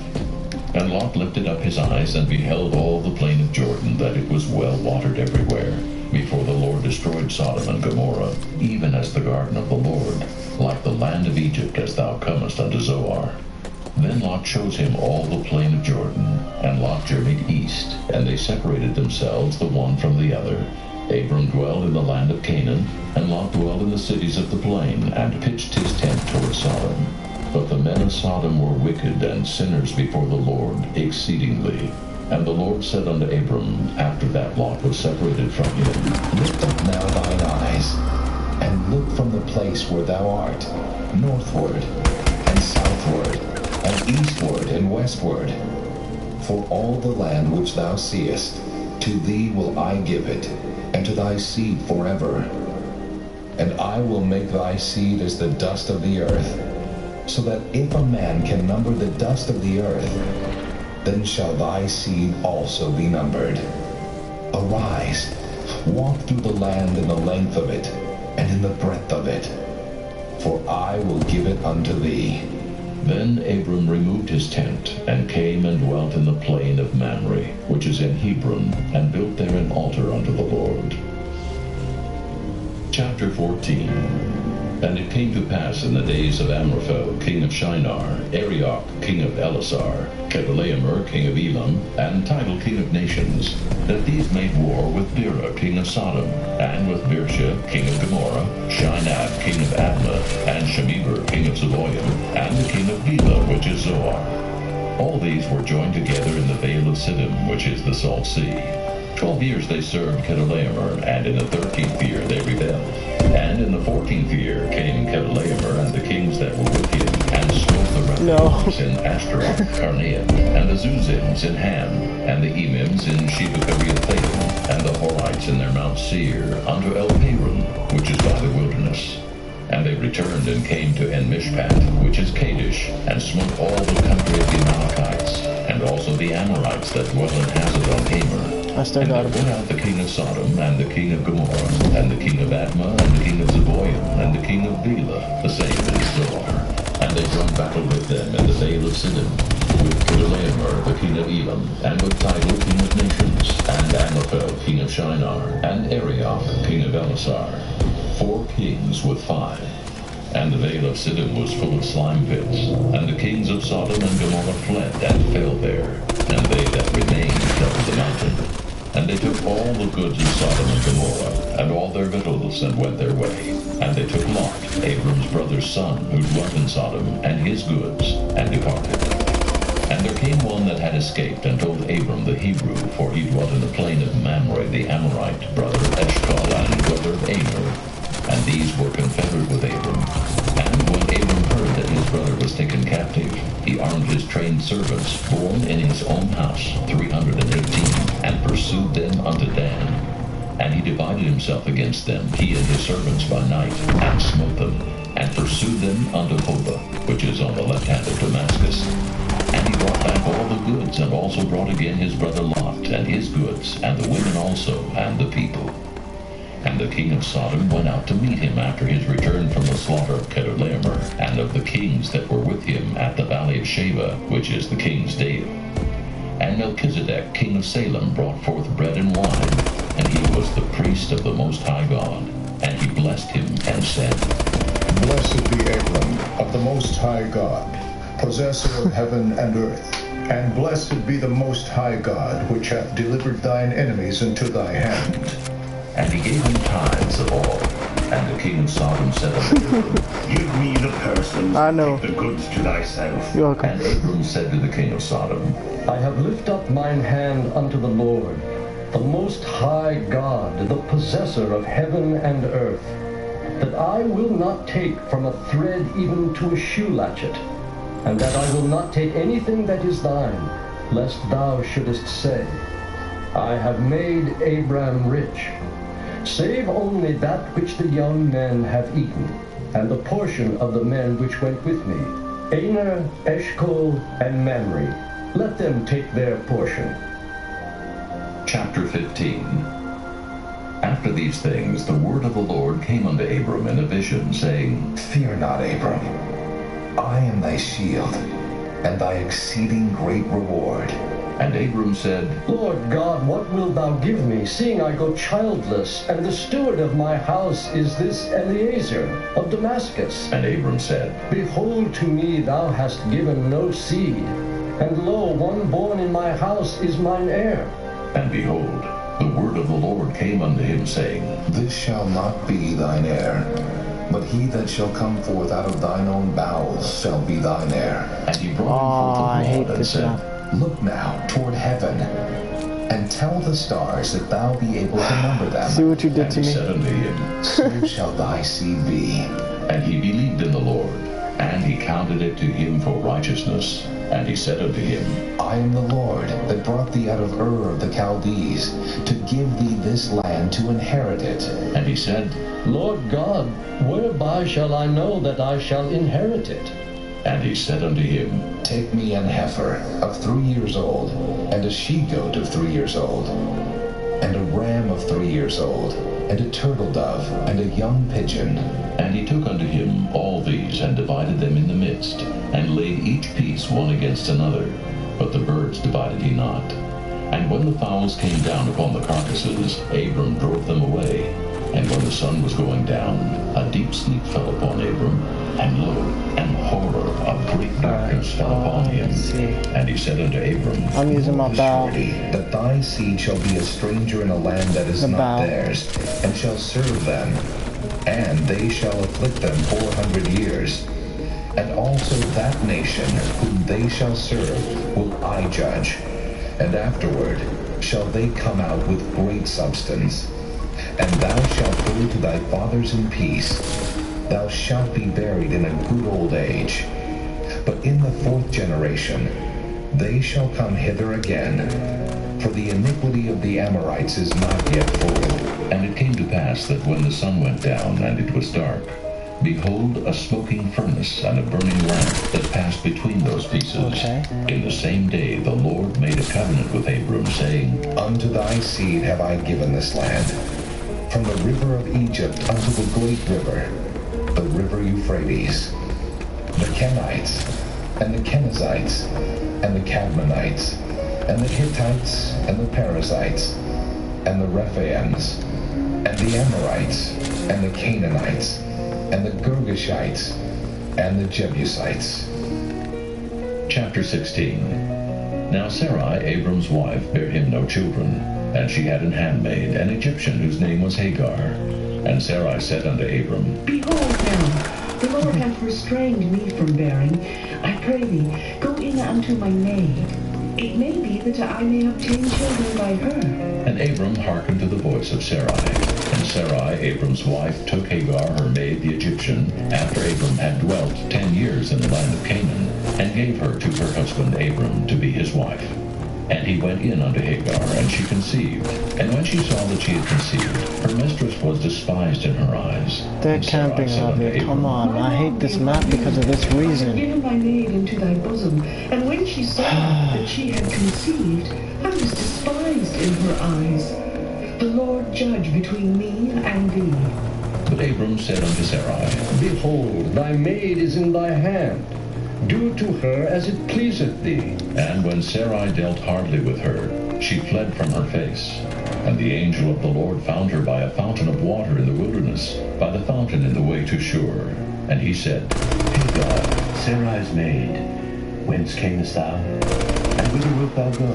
Speaker 2: And Lot lifted up his eyes and beheld all the plain of Jordan, that it was well watered everywhere, before the Lord destroyed Sodom and Gomorrah, even as the garden of the Lord, like the land of Egypt, as thou comest unto Zoar. Then Lot chose him all the plain of Jordan, and Lot journeyed east, and they separated themselves the one from the other. Abram dwelled in the land of Canaan, and Lot dwelled in the cities of the plain, and pitched his tent toward Sodom. But the men of Sodom were wicked and sinners before the Lord exceedingly. And the Lord said unto Abram, after that Lot was separated from him,
Speaker 3: Lift up now thine eyes, and look from the place where thou art, northward, and southward, and eastward, and westward. For all the land which thou seest, to thee will I give it, and to thy seed forever. And I will make thy seed as the dust of the earth, so that if a man can number the dust of the earth, then shall thy seed also be numbered. Arise, walk through the land in the length of it, and in the breadth of it, for I will give it unto thee.
Speaker 2: Then Abram removed his tent, and came and dwelt in the plain of Mamre, which is in Hebron, and built there an altar unto the Lord. Chapter 14. And it came to pass in the days of Amraphel, king of Shinar, Arioch, king of Elasar, Kedorlaomer, king of Elam, and Tidal, king of nations, that these made war with Bera, king of Sodom, and with Bersha, king of Gomorrah, Shinab, king of Admah, and Shemeber, king of Zeboim, and the king of Bela, which is Zoar. All these were joined together in the vale of Siddim, which is the salt sea. 12 years they served Kedorlaomer, and in the 13th year they rebelled. And in the 14th year came Kedorlaomer and the kings that were with him, and smote the Rephaimites in Ashtaroth, Karnaim, and the Zuzims in Ham, and the Emims in Sheba-Kiriathaim, and the Horites in their Mount Seir, unto El-Paran, which is by the wilderness. And they returned and came to En-Mishpat, which is Kadesh, and smote all the country of the Amalekites, and also the Amorites that dwell in Hazazon Tamar.
Speaker 1: I still
Speaker 2: And
Speaker 1: got
Speaker 2: there
Speaker 1: him.
Speaker 2: went out the king of Sodom, and the king of Gomorrah, and the king of Admah, and the king of Zeboim, and the king of Bela, the same is Zoar. And they joined battle with them in the vale of Siddim, with Kedorlaomer, the king of Elam, and with Tidal, king of nations, and Amraphel, king of Shinar, and Arioch, king of Elasar, 4 kings with 5. And the vale of Siddim was full of slime pits, and the kings of Sodom and Gomorrah fled and fell there, and they that remained covered the mountain. And they took all the goods of Sodom and Gomorrah, and all their victuals, and went their way. And they took Lot, Abram's brother's son, who dwelt in Sodom, and his goods, and departed. And there came one that had escaped, and told Abram the Hebrew, for he dwelt in the plain of Mamre the Amorite, brother of Eshcol, and brother of Aner. And these were confederate with Abram. And when Abram heard that his brother was taken captive, he armed his trained servants, born in his own house, 318, and pursued them unto Dan. And he divided himself against them, he and his servants by night, and smote them, and pursued them unto Hobah, which is on the left hand of Damascus. And he brought back all the goods, and also brought again his brother Lot, and his goods, and the women also, and the people. And the king of Sodom went out to meet him after his return from the slaughter of Kedorlaomer, and of the kings that were with him at the valley of Sheba, which is the king's dale. And Melchizedek, king of Salem, brought forth bread and wine, and he was the priest of the Most High God. And he blessed him and said,
Speaker 10: Blessed be Abram of the Most High God, possessor of heaven and earth. And blessed be the Most High God, which hath delivered thine enemies into thy hand.
Speaker 2: And he gave him tithes of all. And the king of Sodom said unto Abram,
Speaker 8: Give me the persons,
Speaker 1: I know.
Speaker 8: take the goods to thyself.
Speaker 1: You're welcome.
Speaker 2: And Abram said to the king of Sodom,
Speaker 5: I have lifted up mine hand unto the Lord, the Most High God, the possessor of heaven and earth, that I will not take from a thread even to a shoe latchet, and that I will not take anything that is thine, lest thou shouldest say, I have made Abram rich, save only that which the young men have eaten, and the portion of the men which went with me, Aner, Eshcol, and Mamre. Let them take their portion.
Speaker 2: Chapter 15. After these things, the word of the Lord came unto Abram in a vision, saying,
Speaker 3: Fear not, Abram. I am thy shield, and thy exceeding great reward.
Speaker 2: And Abram said,
Speaker 5: Lord God, what wilt thou give me, seeing I go childless, and the steward of my house is this Eliezer of Damascus?
Speaker 2: And Abram said,
Speaker 5: Behold, to me thou hast given no seed, and lo, one born in my house is mine heir.
Speaker 2: And behold, the word of the Lord came unto him, saying,
Speaker 3: This shall not be thine heir, but he that shall come forth out of thine own bowels shall be thine heir.
Speaker 2: And he brought him
Speaker 1: I
Speaker 2: forth
Speaker 1: hate
Speaker 2: abroad and
Speaker 1: this
Speaker 2: said,
Speaker 1: map.
Speaker 3: Look now toward heaven, and tell the stars that thou be able to number them.
Speaker 1: See what you did
Speaker 2: And
Speaker 1: to
Speaker 2: he
Speaker 1: me?
Speaker 2: said unto him,
Speaker 3: So shall thy seed be.
Speaker 2: And he believed in the Lord, and he counted it to him for righteousness. And he said unto him,
Speaker 3: I am the Lord that brought thee out of Ur of the Chaldees, to give thee this land to inherit it.
Speaker 2: And he said,
Speaker 5: Lord God, whereby shall I know that I shall inherit it?
Speaker 2: And he said unto him,
Speaker 3: Take me an heifer of 3 years old, and a she-goat of 3 years old, and a ram of 3 years old, and a turtle dove, and a young pigeon.
Speaker 2: And he took unto him all these, and divided them in the midst, and laid each piece one against another. But the birds divided he not. And when the fowls came down upon the carcasses, Abram drove them away. And when the sun was going down, a deep sleep fell upon Abram, and lo, an horror of great darkness fell upon him.
Speaker 1: Let's see.
Speaker 2: And he said unto Abram,
Speaker 1: I'm using my bow.
Speaker 3: Surely that thy seed shall be a stranger in a land that is
Speaker 1: The
Speaker 3: not
Speaker 1: bow.
Speaker 3: theirs, and shall serve them, and they shall afflict them 400 years. And also that nation whom they shall serve will I judge, and afterward shall they come out with great substance. And thou shalt go to thy fathers in peace. Thou shalt be buried in a good old age. But in the 4th generation they shall come hither again, for the iniquity of the Amorites is not yet full.
Speaker 2: And it came to pass that when the sun went down, and it was dark, behold, a smoking furnace and a burning lamp that passed between those pieces.
Speaker 1: Okay.
Speaker 2: In the same day the Lord made a covenant with Abram, saying,
Speaker 3: Unto thy seed have I given this land, from the river of Egypt unto the great river, the river Euphrates, the Kenites, and the Kenizzites, and the Cadmonites, and the Hittites, and the Perizzites, and the Rephaims, and the Amorites, and the Canaanites, and the Girgashites, and the Jebusites.
Speaker 2: Chapter 16. Now Sarai, Abram's wife, bare him no children, and she had an handmaid, an Egyptian, whose name was Hagar. And Sarai said unto Abram,
Speaker 11: Behold now, the Lord hath restrained me from bearing. I pray thee, go in unto my maid. It may be that I may obtain children by her.
Speaker 2: And Abram hearkened to the voice of Sarai. And Sarai, Abram's wife, took Hagar, her maid, the Egyptian, after Abram had dwelt 10 years in the land of Canaan, and gave her to her husband Abram to be his wife. And he went in unto Hagar, and she conceived. And when she saw that she had conceived, her mistress was despised in her eyes.
Speaker 1: They're
Speaker 2: And Sarai
Speaker 1: camping
Speaker 2: said
Speaker 1: on
Speaker 2: unto
Speaker 1: me. Come
Speaker 2: Abram,
Speaker 1: on. I hate this map because of this reason.
Speaker 11: Give my maid into thy bosom. And when she saw that she had conceived, I was despised in her eyes. The Lord judge between me and thee.
Speaker 2: But Abram said unto Sarai,
Speaker 5: Behold, thy maid is in thy hand. Do to her as it pleaseth thee.
Speaker 2: And when Sarai dealt hardly with her, she fled from her face. And the angel of the Lord found her by a fountain of water in the wilderness, by the fountain in the way to Shur. And he said,
Speaker 7: Hagar, Sarai's maid, whence camest thou? And whither wilt thou go?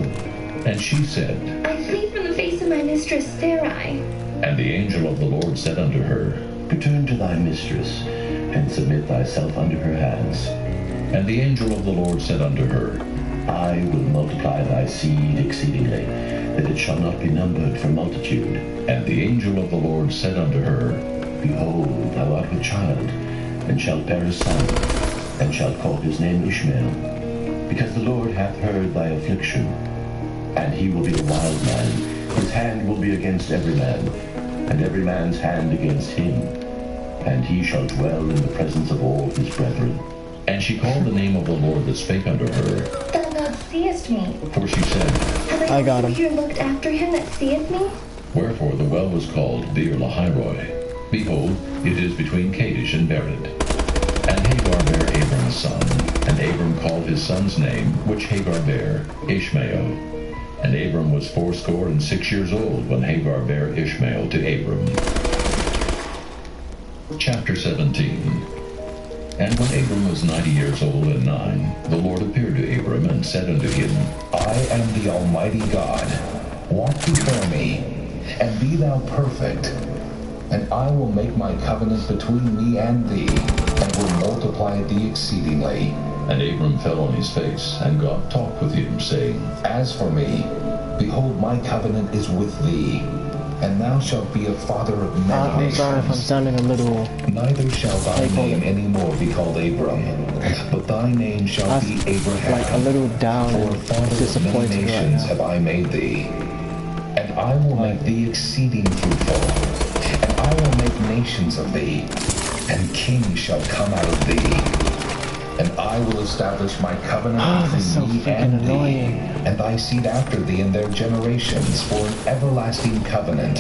Speaker 2: And she said,
Speaker 6: I flee from the face of my mistress Sarai.
Speaker 2: And the angel of the Lord said unto her,
Speaker 7: Return to thy mistress, and submit thyself unto her hands.
Speaker 2: And the angel of the Lord said unto her,
Speaker 7: I will multiply thy seed exceedingly, that it shall not be numbered for multitude.
Speaker 2: And the angel of the Lord said unto her,
Speaker 7: Behold, thou art with child, and shalt bear a son, and shalt call his name Ishmael, because the Lord hath heard thy affliction. And he will be a wild man, his hand will be against every man, and every man's hand against him. And he shall dwell in the presence of all his brethren.
Speaker 2: And she called the name of the Lord that spake unto her.
Speaker 6: Thou God seest me.
Speaker 2: For she said,
Speaker 6: Have
Speaker 1: I got
Speaker 6: also
Speaker 1: him.
Speaker 6: here looked after him that seeth me?
Speaker 2: Wherefore the well was called Beer Lahairoi. Behold, it is between Kadesh and Bered. And Hagar bare Abram a son, and Abram called his son's name, which Hagar bare, Ishmael. And Abram was 86 years old when Hagar bare Ishmael to Abram. Chapter 17. And when Abram was 90 years old and 9, the Lord appeared to Abram and said unto him,
Speaker 3: I am the Almighty God. Walk before me, and be thou perfect. And I will make my covenant between me and thee, and will multiply thee exceedingly.
Speaker 2: And Abram fell on his face, and God talked with him, saying,
Speaker 3: As for me, behold, my covenant is with thee, and thou shalt be a father of many
Speaker 1: I'm sorry if I'm
Speaker 3: nations.
Speaker 1: sounding a little...
Speaker 3: Neither shall thy name any more be called Abram, but thy name shall be Abraham.
Speaker 1: like a little down
Speaker 3: For a
Speaker 1: and
Speaker 3: father of many
Speaker 1: disappointed right
Speaker 3: nations
Speaker 1: now.
Speaker 3: have I made thee. And I will make thee exceeding fruitful, and I will make nations of thee, and kings shall come out of thee. And I will establish my covenant
Speaker 1: that's so
Speaker 3: between me
Speaker 1: freaking
Speaker 3: and
Speaker 1: annoying.
Speaker 3: thee, and thy seed after thee in their generations, for an everlasting covenant,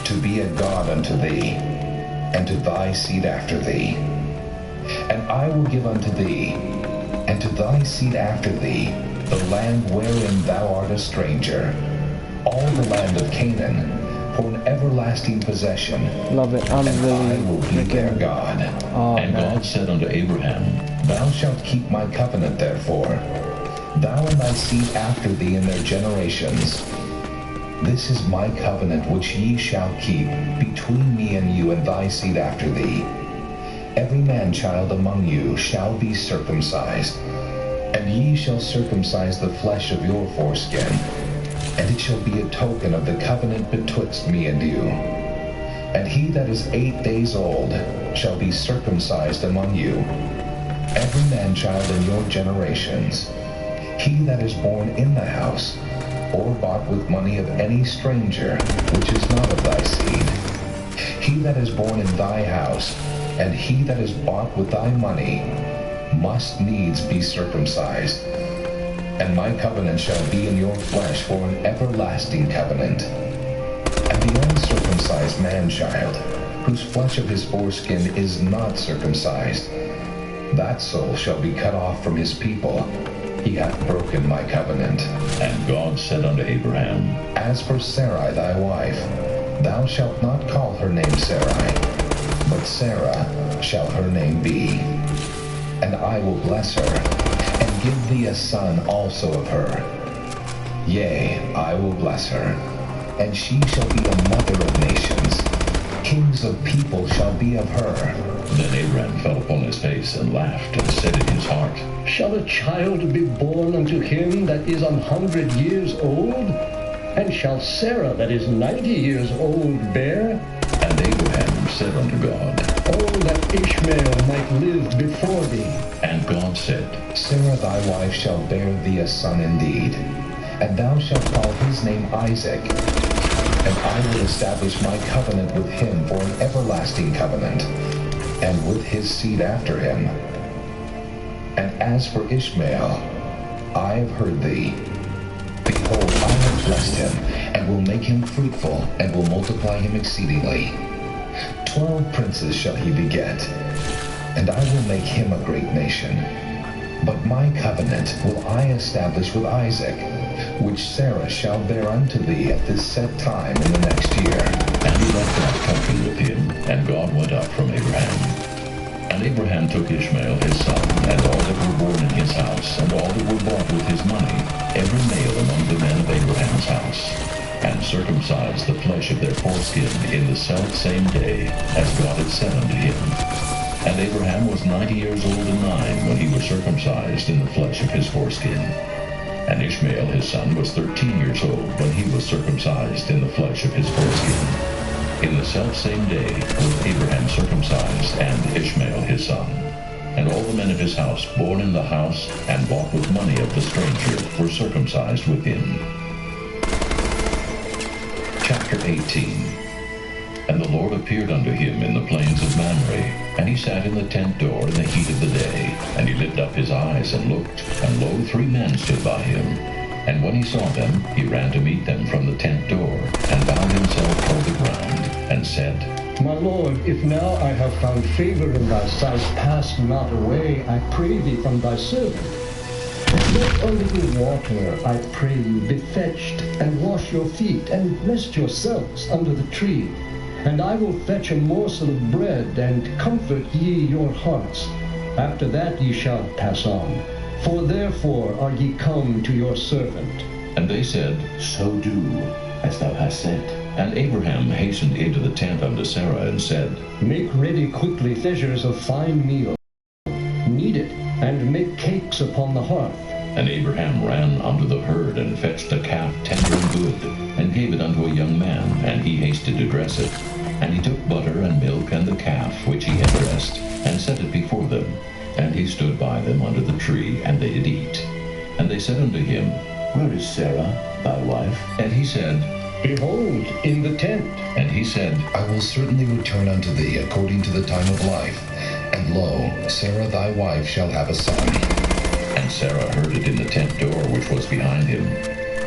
Speaker 3: to be a God unto thee, and to thy seed after thee. And I will give unto thee, and to thy seed after thee, the land wherein thou art a stranger, all the land of Canaan, for an everlasting possession.
Speaker 1: Love it. I'm
Speaker 3: and
Speaker 1: really
Speaker 3: I will be their
Speaker 1: freaking...
Speaker 3: God.
Speaker 1: Oh,
Speaker 2: And
Speaker 1: man.
Speaker 2: God said unto Abraham,
Speaker 3: Thou shalt keep my covenant, therefore, thou and thy seed after thee in their generations. This is my covenant which ye shall keep between me and you and thy seed after thee. Every man-child among you shall be circumcised, and ye shall circumcise the flesh of your foreskin, and it shall be a token of the covenant betwixt me and you. And he that is 8 days old shall be circumcised among you, every man-child in your generations. He that is born in the house, or bought with money of any stranger, which is not of thy seed. He that is born in thy house, and he that is bought with thy money, must needs be circumcised. And my covenant shall be in your flesh for an everlasting covenant. And the uncircumcised man-child, whose flesh of his foreskin is not circumcised, that soul shall be cut off from his people. He hath broken my covenant.
Speaker 2: And God said unto Abraham,
Speaker 3: As for Sarai thy wife, thou shalt not call her name Sarai, but Sarah shall her name be. And I will bless her, and give thee a son also of her. Yea, I will bless her, and she shall be a mother of nations. Kings of people shall be of her.
Speaker 2: Then Abraham fell upon his face and laughed, and said in his heart,
Speaker 5: Shall a child be born unto him that is 100 years old? And shall Sarah that is 90 years old bear?
Speaker 2: And Abraham said unto God,
Speaker 5: Oh, that Ishmael might live before thee.
Speaker 2: And God said,
Speaker 3: Sarah thy wife shall bear thee a son indeed, and thou shalt call his name Isaac. And I will establish my covenant with him for an everlasting covenant, and with his seed after him. And as for Ishmael, I have heard thee. Behold, I have blessed him, and will make him fruitful, and will multiply him exceedingly. 12 princes shall he beget, and I will make him a great nation. But my covenant will I establish with Isaac, which Sarah shall bear unto thee at this set time in the next year.
Speaker 2: And he left God talking with him, and God went up from Abraham. And Abraham took Ishmael his son, and all that were born in his house, and all that were bought with his money, every male among the men of Abraham's house, and circumcised the flesh of their foreskin in the selfsame day, as God had said unto him. And Abraham was 90 years old and 9 when he was circumcised in the flesh of his foreskin. And Ishmael his son was 13 years old when he was circumcised in the flesh of his foreskin. In the selfsame day was Abraham circumcised, and Ishmael his son. And all the men of his house, born in the house, and bought with money of the stranger, were circumcised with him. Chapter 18. And the Lord appeared unto him in the plains of Mamre, and he sat in the tent door in the heat of the day. And he lifted up his eyes and looked, and lo, 3 men stood by him. And when he saw them, he ran to meet them from the tent door, and bowed himself toward the ground, and said,
Speaker 5: My Lord, if now I have found favor in thy sight, pass not away, I pray thee, from thy servant. Let a little water, I pray you, be fetched, and wash your feet, and rest yourselves under the tree. And I will fetch a morsel of bread, and comfort ye your hearts. After that ye shall pass on. For therefore are ye come to your servant.
Speaker 2: And they said,
Speaker 7: So do, as thou hast said.
Speaker 2: And Abraham hastened into the tent unto Sarah, and said,
Speaker 5: Make ready quickly measures of fine meal. Knead it, and make cakes upon the hearth.
Speaker 2: And Abraham ran unto the herd, and fetched a calf tender and good, and gave it unto a young man, and he hasted to dress it. And he took butter and milk and the calf which he had dressed, and set it before them. And he stood by them under the tree, and they did eat. And they said unto him,
Speaker 7: Where is Sarah, thy wife?
Speaker 2: And he said,
Speaker 5: Behold, in the tent.
Speaker 2: And he said,
Speaker 3: I will certainly return unto thee according to the time of life. And lo, Sarah thy wife shall have a son.
Speaker 2: And Sarah heard it in the tent door which was behind him.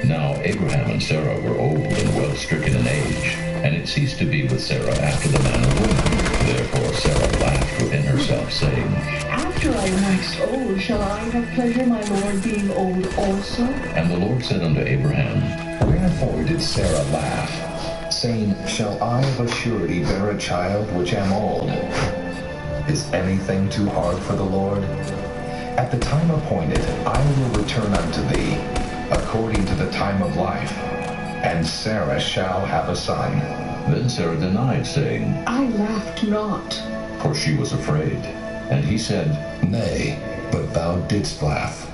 Speaker 2: Now Abraham and Sarah were old and well stricken in age, and it ceased to be with Sarah after the manner of women. Therefore Sarah laughed within herself, saying,
Speaker 11: After I am waxed old, shall I have pleasure, my Lord, being old also?
Speaker 2: And the Lord said unto Abraham,
Speaker 3: Wherefore did Sarah laugh, saying, Shall I of a surety bear a child which am old? Is anything too hard for the Lord? At the time appointed, I will return unto thee, according to the time of life, and Sarah shall have a son.
Speaker 2: Then Sarah denied, saying,
Speaker 11: I laughed not.
Speaker 2: For she was afraid. And he said,
Speaker 3: Nay, but thou didst laugh.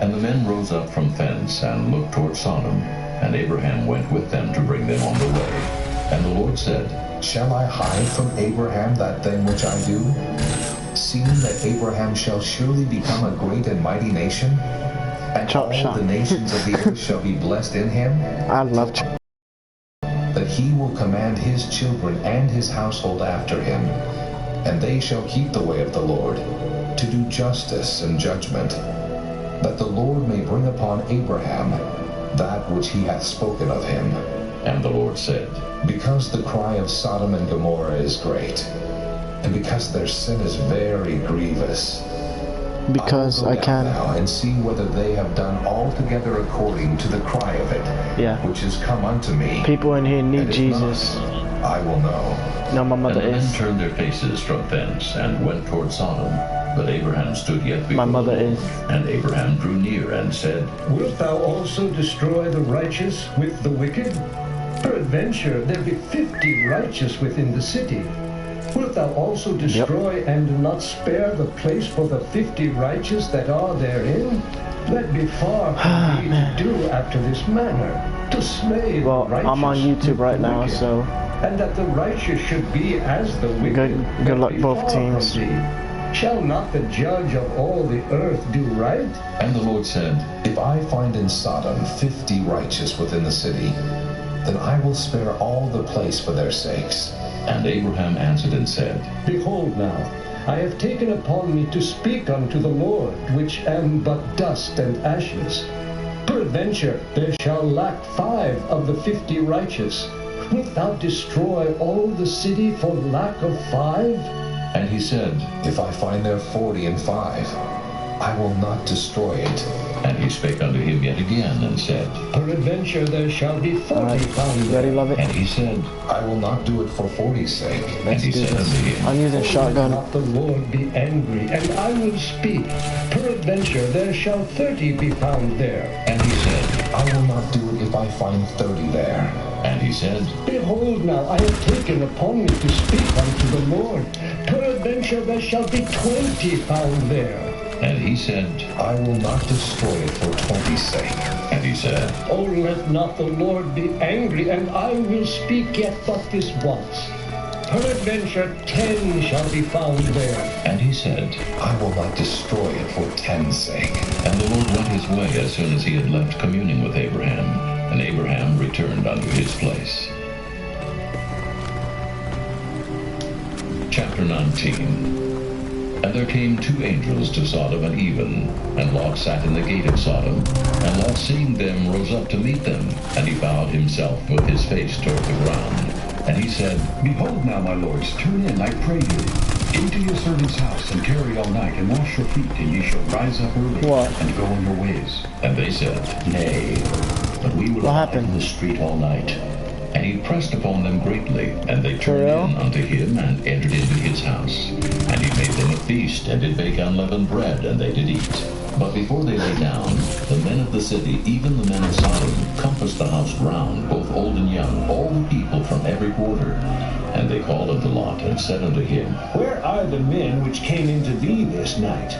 Speaker 2: And the men rose up from thence, and looked toward Sodom. And Abraham went with them to bring them on the way. And the Lord said,
Speaker 3: Shall I hide from Abraham that thing which I do? Seeing that Abraham shall surely become a great and mighty nation, and all the nations of the earth shall be blessed in him.
Speaker 1: I love chop.
Speaker 3: That he will command his children and his household after him, and they shall keep the way of the Lord, to do justice and judgment, that the Lord may bring upon Abraham that which he hath spoken of him.
Speaker 2: And the Lord said,
Speaker 3: Because the cry of Sodom and Gomorrah is great, and because their sin is very grievous,
Speaker 1: because I can
Speaker 3: now and see whether they have done altogether according to the cry of it, which is come unto me.
Speaker 1: People in here need
Speaker 3: and if
Speaker 1: Jesus.
Speaker 3: not, I will know.
Speaker 1: No, my mother
Speaker 2: and the
Speaker 1: is.
Speaker 2: men turned their faces from thence, and went toward Sodom. But Abraham stood yet before
Speaker 1: My mother
Speaker 2: the Lord.
Speaker 1: is.
Speaker 2: And Abraham drew near, and said,
Speaker 5: Wilt thou also destroy the righteous with the wicked? Peradventure there be 50 righteous within the city. Wilt thou also destroy and not spare the place for the 50 righteous that are therein? That be far from thee to do after this manner, to slay the righteous.
Speaker 1: I'm on YouTube right now,
Speaker 5: wicked,
Speaker 1: so.
Speaker 5: And that the righteous should be as the wicked.
Speaker 1: Good luck, both teams.
Speaker 5: Shall not the judge of all the earth do right?
Speaker 2: And the Lord said,
Speaker 3: If I find in Sodom 50 righteous within the city, then I will spare all the place for their sakes.
Speaker 2: And Abraham answered and said,
Speaker 5: Behold now, I have taken upon me to speak unto the Lord, which am but dust and ashes. Peradventure there shall lack 5 of the 50 righteous. Wilt thou destroy all the city for lack of 5?
Speaker 2: And he said,
Speaker 3: If I find there 40 and 5, I will not destroy it.
Speaker 2: And he spake unto him yet again, and said,
Speaker 5: Peradventure there shall be 40 found
Speaker 1: You ready, love it?
Speaker 2: And he said,
Speaker 3: I will not do it for 40's sake.
Speaker 1: Let's do
Speaker 2: said unto
Speaker 1: this.
Speaker 2: him,
Speaker 1: I'm using shotgun.
Speaker 5: Let not the Lord be angry, and I will speak. Peradventure there shall 30 be found there.
Speaker 2: And he said,
Speaker 3: I will not do it if I find 30 there.
Speaker 2: And he said,
Speaker 5: Behold now, I have taken upon me to speak unto the Lord. Peradventure there shall be 20 found there.
Speaker 2: And he said,
Speaker 3: I will not destroy it for 20's sake.
Speaker 2: And he said,
Speaker 5: Oh, let not the Lord be angry, and I will speak yet but this once. Peradventure 10 shall be found there.
Speaker 2: And he said,
Speaker 3: I will not destroy it for 10's sake.
Speaker 2: And the Lord went his way as soon as he had left communing with Abraham. And Abraham returned unto his place. Chapter 19. And there came 2 angels to Sodom and even, and Lot sat in the gate of Sodom. And Lot, seeing them, rose up to meet them, and he bowed himself with his face toward the ground. And he said,
Speaker 9: Behold now, my lords, turn in, I pray you, into your servant's house, and tarry all night, and wash your feet, and ye shall rise up early, and go on your ways.
Speaker 2: And they said,
Speaker 7: Nay, but we will abide in the street all night.
Speaker 2: And he pressed upon them greatly, and they turned in unto him, and entered into his house. And he made them a feast, and did bake unleavened bread, and they did eat. But before they lay down, the men of the city, even the men of Sodom, compassed the house round, both old and young, all the people from every quarter. And they called unto Lot, and said unto him,
Speaker 8: Where are the men which came into thee this night?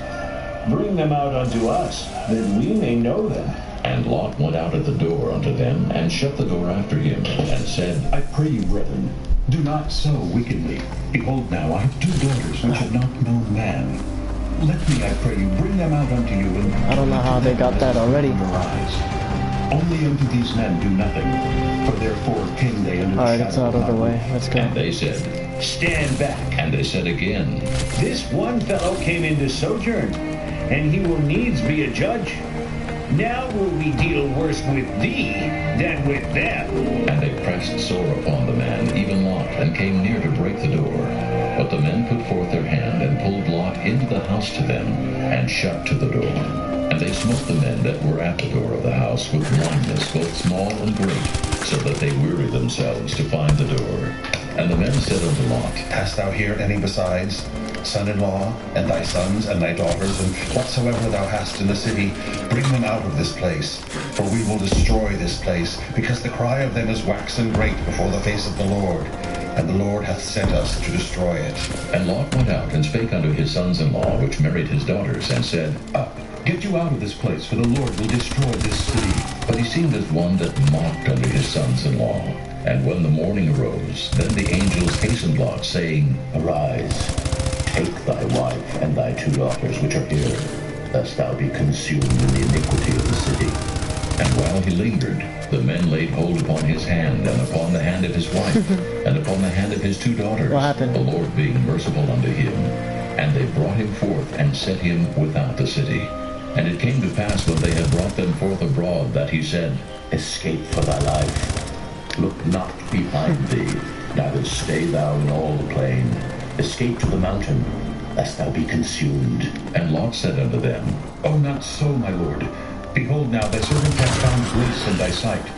Speaker 8: Bring them out unto us, that we may know them.
Speaker 2: And Lot went out at the door unto them, and shut the door after him, and said,
Speaker 9: I pray you, brethren, do not so wickedly. Behold now, I have 2 daughters which have not known man. Let me, I pray you, bring them out unto you. And
Speaker 1: I don't know how they got that already.
Speaker 9: Only unto these men do nothing, for therefore came they under the
Speaker 1: Alright, it's out of the way. Let's go.
Speaker 2: And they said,
Speaker 8: Stand back.
Speaker 2: And they said again,
Speaker 8: This one fellow came into sojourn, and he will needs be a judge. Now will we deal worse with thee than with them.
Speaker 2: And they pressed sore upon the man, even Lot, and came near to break the door. But the men put forth their hand, and pulled Lot into the house to them, and shut to the door. And they smote the men that were at the door of the house with blindness, both small and great, so that they wearied themselves to find the door. And the men said unto Lot,
Speaker 3: Hast thou here any besides, son-in-law, and thy sons, and thy daughters, and whatsoever thou hast in the city, bring them out of this place, for we will destroy this place, because the cry of them is waxen great before the face of the Lord, and the Lord hath sent us to destroy it.
Speaker 2: And Lot went out, and spake unto his sons-in-law, which married his daughters, and said,
Speaker 9: Up, get you out of this place, for the Lord will destroy this city.
Speaker 2: But he seemed as one that mocked unto his sons-in-law. And when the morning arose, then the angels hastened Lot, saying,
Speaker 7: Arise, take thy wife and thy 2 daughters which are here, lest thou be consumed in the iniquity of the city.
Speaker 2: And while he lingered, the men laid hold upon his hand, and upon the hand of his wife, and upon the hand of his 2 daughters,
Speaker 1: What happened?
Speaker 2: the Lord being merciful unto him. And they brought him forth, and set him without the city. And it came to pass, when they had brought them forth abroad, that he said,
Speaker 7: Escape for thy life. Look not behind thee, neither stay thou in all the plain. Escape to the mountain, lest thou be consumed.
Speaker 2: And Lot said unto them,
Speaker 9: Oh, not so, my lord. Behold now, thy servant hath found grace in thy sight,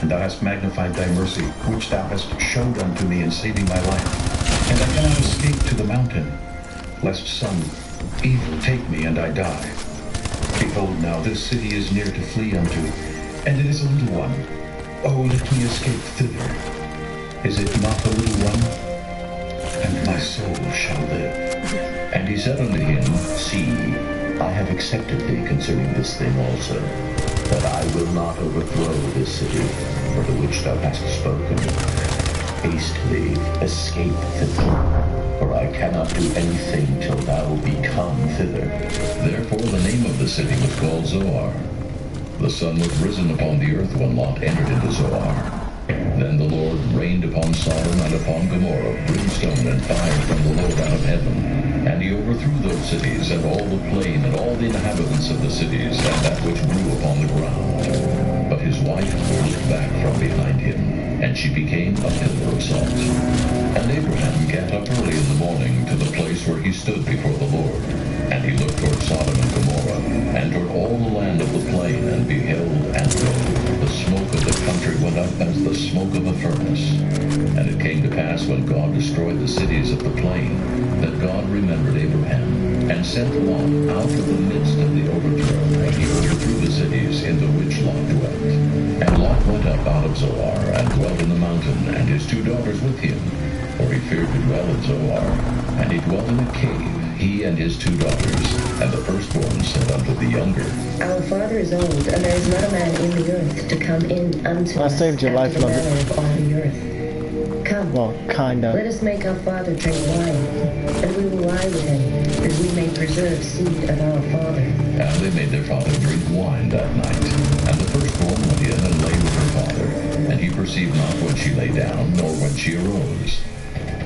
Speaker 9: and thou hast magnified thy mercy, which thou hast showed unto me in saving my life. And I cannot escape to the mountain, lest some evil take me and I die. Behold now, this city is near to flee unto, and it is a little one. Oh, let me escape thither. Is it not a little one? And my soul shall live.
Speaker 2: And he said unto him,
Speaker 7: See, I have accepted thee concerning this thing also, that I will not overthrow this city, for the which thou hast spoken. Hastily escape thither, for I cannot do anything till thou be come thither.
Speaker 2: Therefore the name of the city was called Zoar. The sun was risen upon the earth when Lot entered into Zoar. Then the Lord rained upon Sodom and upon Gomorrah brimstone and fire from the Lord out of heaven. And he overthrew those cities, and all the plain, and all the inhabitants of the cities, and that which grew upon the ground. But his wife looked back from behind him, and she became a pillar of salt. And Abraham gat up early in the morning to the place where he stood before the Lord. And he looked toward Sodom and Gomorrah, God destroyed the cities of the plain, that God remembered Abraham, and sent Lot out of the midst of the overthrow, and he overthrew the cities in the which Lot dwelt. And Lot went up out of Zoar, and dwelt in the mountain, and his 2 daughters with him, for he feared to dwell in Zoar. And he dwelt in a cave, he and his 2 daughters. And the firstborn said unto the younger,
Speaker 12: Our father is old, and there is not a man in the earth to come in unto us
Speaker 1: saved your life,
Speaker 12: after the
Speaker 1: love it.
Speaker 12: manner of all the earth. Come,
Speaker 1: Well, kind of.
Speaker 12: let us make our father drink wine, and we will lie with him, that we may preserve seed of our father.
Speaker 2: And they made their father drink wine that night. And the firstborn went in and lay with her father. And he perceived not when she lay down, nor when she arose.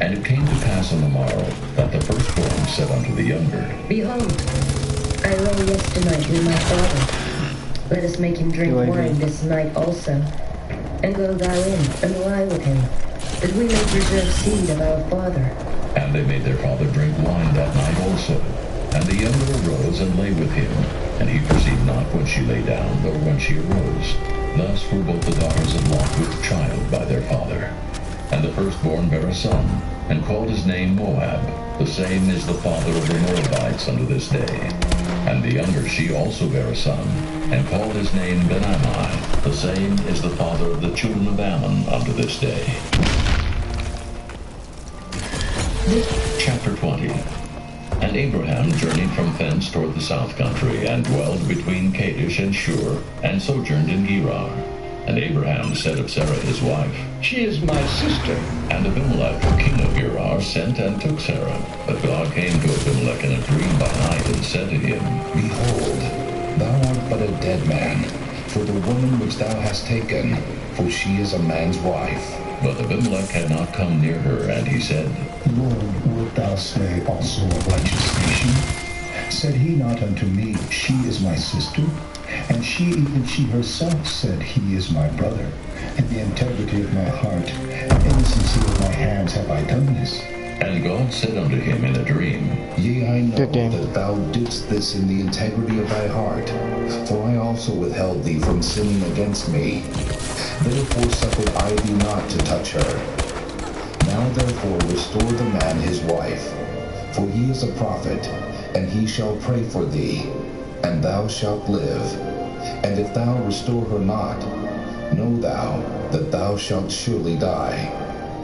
Speaker 2: And it came to pass on the morrow, that the firstborn said unto the younger,
Speaker 12: Behold, I lay yesternight with my father. Let us make him drink wine this night also, and go thou in and lie with him, that we may preserve seed of our father.
Speaker 2: And they made their father drink wine that night also. And the younger arose and lay with him, and he perceived not when she lay down, nor when she arose. Thus were both the daughters of Lot with child by their father. And the firstborn bare a son, and called his name Moab. The same is the father of the Moabites unto this day. And the younger she also bare a son, and called his name Benammi. The same is the father of the children of Ammon unto this day. Chapter 20. And Abraham journeyed from thence toward the south country, and dwelled between Kadesh and Shur, and sojourned in Gerar. And Abraham said of Sarah his wife,
Speaker 5: She is my sister.
Speaker 2: And Abimelech, king of Gerar, sent and took Sarah. But God came to Abimelech in a dream by night, and said to him,
Speaker 3: Behold, thou art but a dead man, for the woman which thou hast taken, for she is a man's wife.
Speaker 2: But Abimelech had not come near her, and he said,
Speaker 10: Lord, wilt thou slay also a righteous nation? Said he not unto me, She is my sister? And she, even she herself, said, He is my brother. In the integrity of my heart and innocency of my hands have I done this.
Speaker 2: And God said unto him in a dream,
Speaker 3: Yea, I know that thou didst this in the integrity of thy heart, for I also withheld thee from sinning against me. Therefore suffered I thee not to touch her. Now therefore restore the man his wife, for he is a prophet, and he shall pray for thee, and thou shalt live. And if thou restore her not, know thou that thou shalt surely die,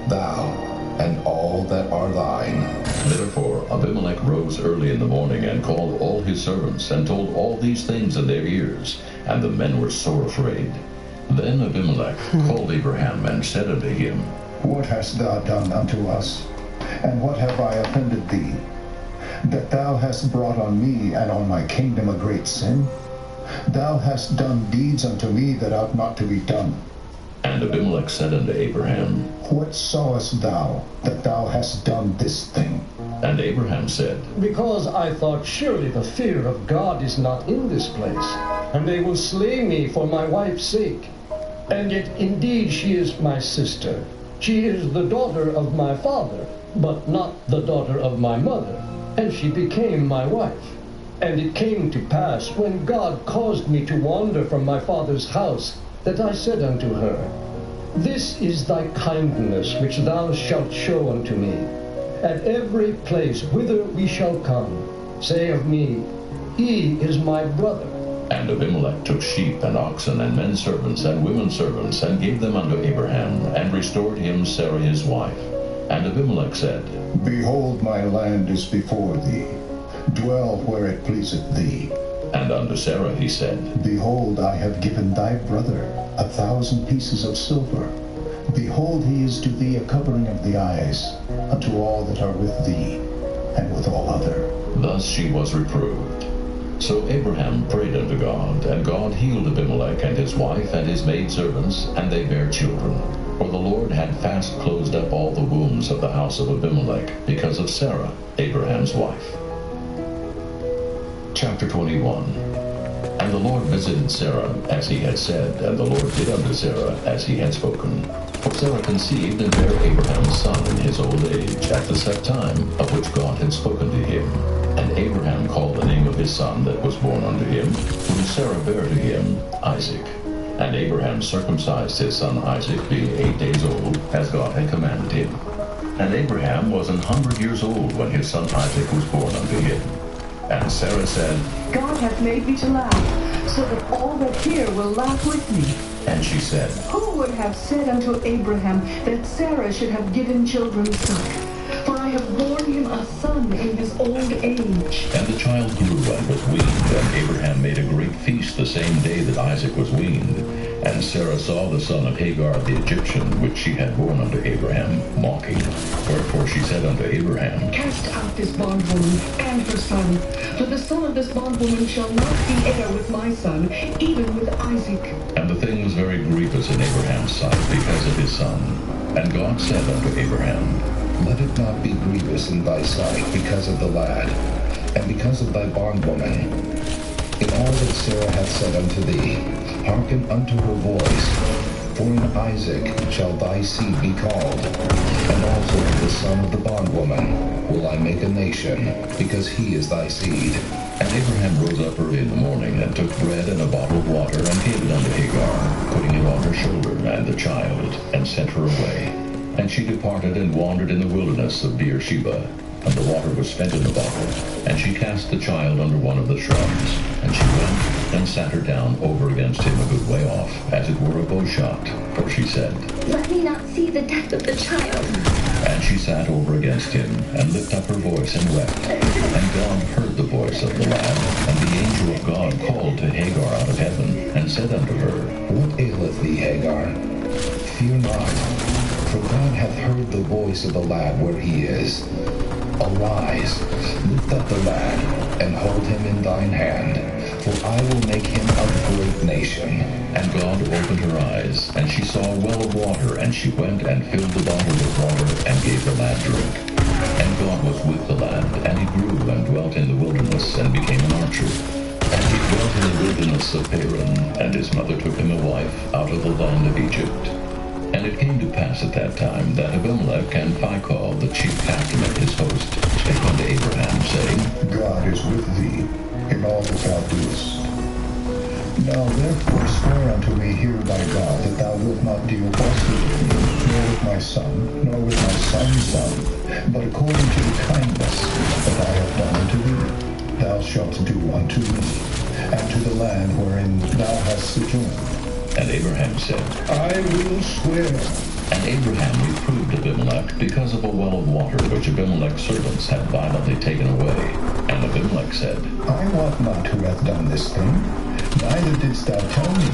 Speaker 3: thou and all that are thine.
Speaker 2: Therefore Abimelech rose early in the morning, and called all his servants, and told all these things in their ears. And the men were sore afraid. Then Abimelech called Abraham, and said unto him,
Speaker 10: What hast thou done unto us? And what have I offended thee? That thou hast brought on me and on my kingdom a great sin? Thou hast done deeds unto me that ought not to be done.
Speaker 2: And Abimelech said unto Abraham,
Speaker 10: What sawest thou that thou hast done this thing?
Speaker 2: And Abraham said,
Speaker 5: Because I thought, surely the fear of God is not in this place, and they will slay me for my wife's sake. And yet indeed she is my sister. She is the daughter of my father, but not the daughter of my mother. And she became my wife. And it came to pass, when God caused me to wander from my father's house, that I said unto her, This is thy kindness which thou shalt show unto me. At every place whither we shall come, say of me, He is my brother.
Speaker 2: And Abimelech took sheep and oxen and men servants and women servants, and gave them unto Abraham, and restored him Sarah his wife. And Abimelech said,
Speaker 10: Behold, my land is before thee. Dwell where it pleaseth thee.
Speaker 2: And unto Sarah he said,
Speaker 10: Behold, I have given thy brother 1,000 pieces of silver. Behold, he is to thee a covering of the eyes, unto all that are with thee, and with all other.
Speaker 2: Thus she was reproved. So Abraham prayed unto God, and God healed Abimelech and his wife and his maidservants, and they bare children. For the Lord had fast closed up all the wombs of the house of Abimelech, because of Sarah, Abraham's wife. Chapter 21. And the Lord visited Sarah as he had said, and the Lord did unto Sarah as he had spoken. For Sarah conceived and bare Abraham a son in his old age, at the set time of which God had spoken to him. And Abraham called the name of his son that was born unto him, whom Sarah bare to him, Isaac. And Abraham circumcised his son Isaac, being 8 days old, as God had commanded him. And Abraham was 100 years old when his son Isaac was born unto him. And Sarah said,
Speaker 11: God hath made me to laugh, so that all that hear will laugh with me.
Speaker 2: And she said,
Speaker 11: Who would have said unto Abraham that Sarah should have given children suck? For I have borne him a son in his old age.
Speaker 2: And the child grew and was weaned, and Abraham made a great feast the same day that Isaac was weaned. And Sarah saw the son of Hagar the Egyptian, which she had borne unto Abraham, mocking. Wherefore she said unto Abraham,
Speaker 11: Cast out this bondwoman and her son, for the son of this bondwoman shall not be heir with my son, even with Isaac.
Speaker 2: And the thing was very grievous in Abraham's sight because of his son. And God said unto Abraham,
Speaker 3: Let it not be grievous in thy sight because of the lad, and because of thy bondwoman. In all that Sarah hath said unto thee, hearken unto her voice. For in Isaac shall thy seed be called, and also to the son of the bondwoman will I make a nation, because he is thy seed.
Speaker 2: And Abraham rose up early in the morning, and took bread and a bottle of water, and gave it unto Hagar, putting it on her shoulder and the child, and sent her away. And she departed and wandered in the wilderness of Beersheba. And the water was spent in the bottle. And she cast the child under one of the shrubs. And she went and sat her down over against him a good way off, as it were a bow shot. For she said,
Speaker 12: Let me not see the death of the child.
Speaker 2: And she sat over against him, and lifted up her voice and wept. And God heard the voice of the lad. And the angel of God called to Hagar out of heaven, and said unto her,
Speaker 3: What aileth thee, Hagar? Fear not, for God hath heard the voice of the lad where he is. Arise, lift up the lad, and hold him in thine hand, for I will make him a great nation.
Speaker 2: And God opened her eyes, and she saw a well of water, and she went and filled the bottle with water, and gave the lad drink. And God was with the lad, and he grew and dwelt in the wilderness, and became an archer. And he dwelt in the wilderness of Paran, and his mother took him a wife out of the land of Egypt. And it came to pass at that time that Abimelech and Phicol, the chief captain of his host, spake unto Abraham, saying,
Speaker 10: God is with thee in all that thou doest. Now therefore swear unto me here by God that thou wilt not deal falsely with me, nor with my son, nor with my son's son, but according to the kindness that I have done unto thee, thou shalt do unto me, and to the land wherein thou hast sojourned.
Speaker 2: And Abraham said,
Speaker 10: I will swear.
Speaker 2: And Abraham reproved Abimelech because of a well of water which Abimelech's servants had violently taken away. And Abimelech said,
Speaker 10: I wot not who hath done this thing, neither didst thou tell me,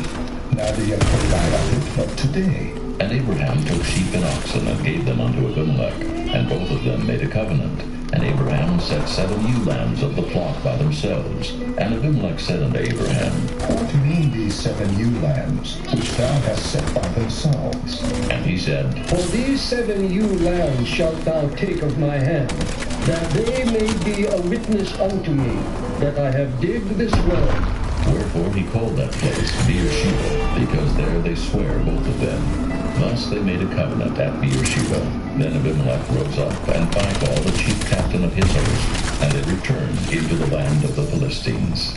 Speaker 10: neither yet heard I of it but today.
Speaker 2: And Abraham took sheep and oxen, and gave them unto Abimelech, and both of them made a covenant. And Abraham set 7 ewe lambs of the flock by themselves. And Abimelech said unto Abraham,
Speaker 10: What mean these 7 ewe lambs, which thou hast set by themselves?
Speaker 2: And he said,
Speaker 5: For these 7 ewe lambs shalt thou take of my hand, that they may be a witness unto me, that I have digged this well.
Speaker 2: Wherefore he called that place Beersheba, because there they sware both of them. Thus they made a covenant at Beersheba. Then Abimelech rose up, and Phicol, the chief captain of his host, and they returned into the land of the Philistines.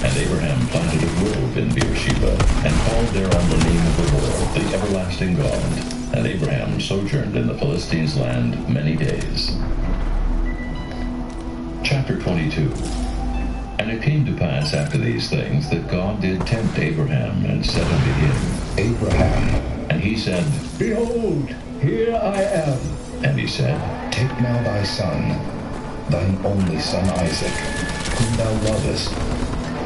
Speaker 2: And Abraham planted a grove in Beersheba, and called thereon the name of the Lord, the everlasting God. And Abraham sojourned in the Philistines' land many days. Chapter 22. And it came to pass after these things that God did tempt Abraham, and said unto him,
Speaker 3: Abraham.
Speaker 2: And he said,
Speaker 5: Behold, here I am.
Speaker 2: And he said,
Speaker 3: Take now thy son, thine only son Isaac, whom thou lovest,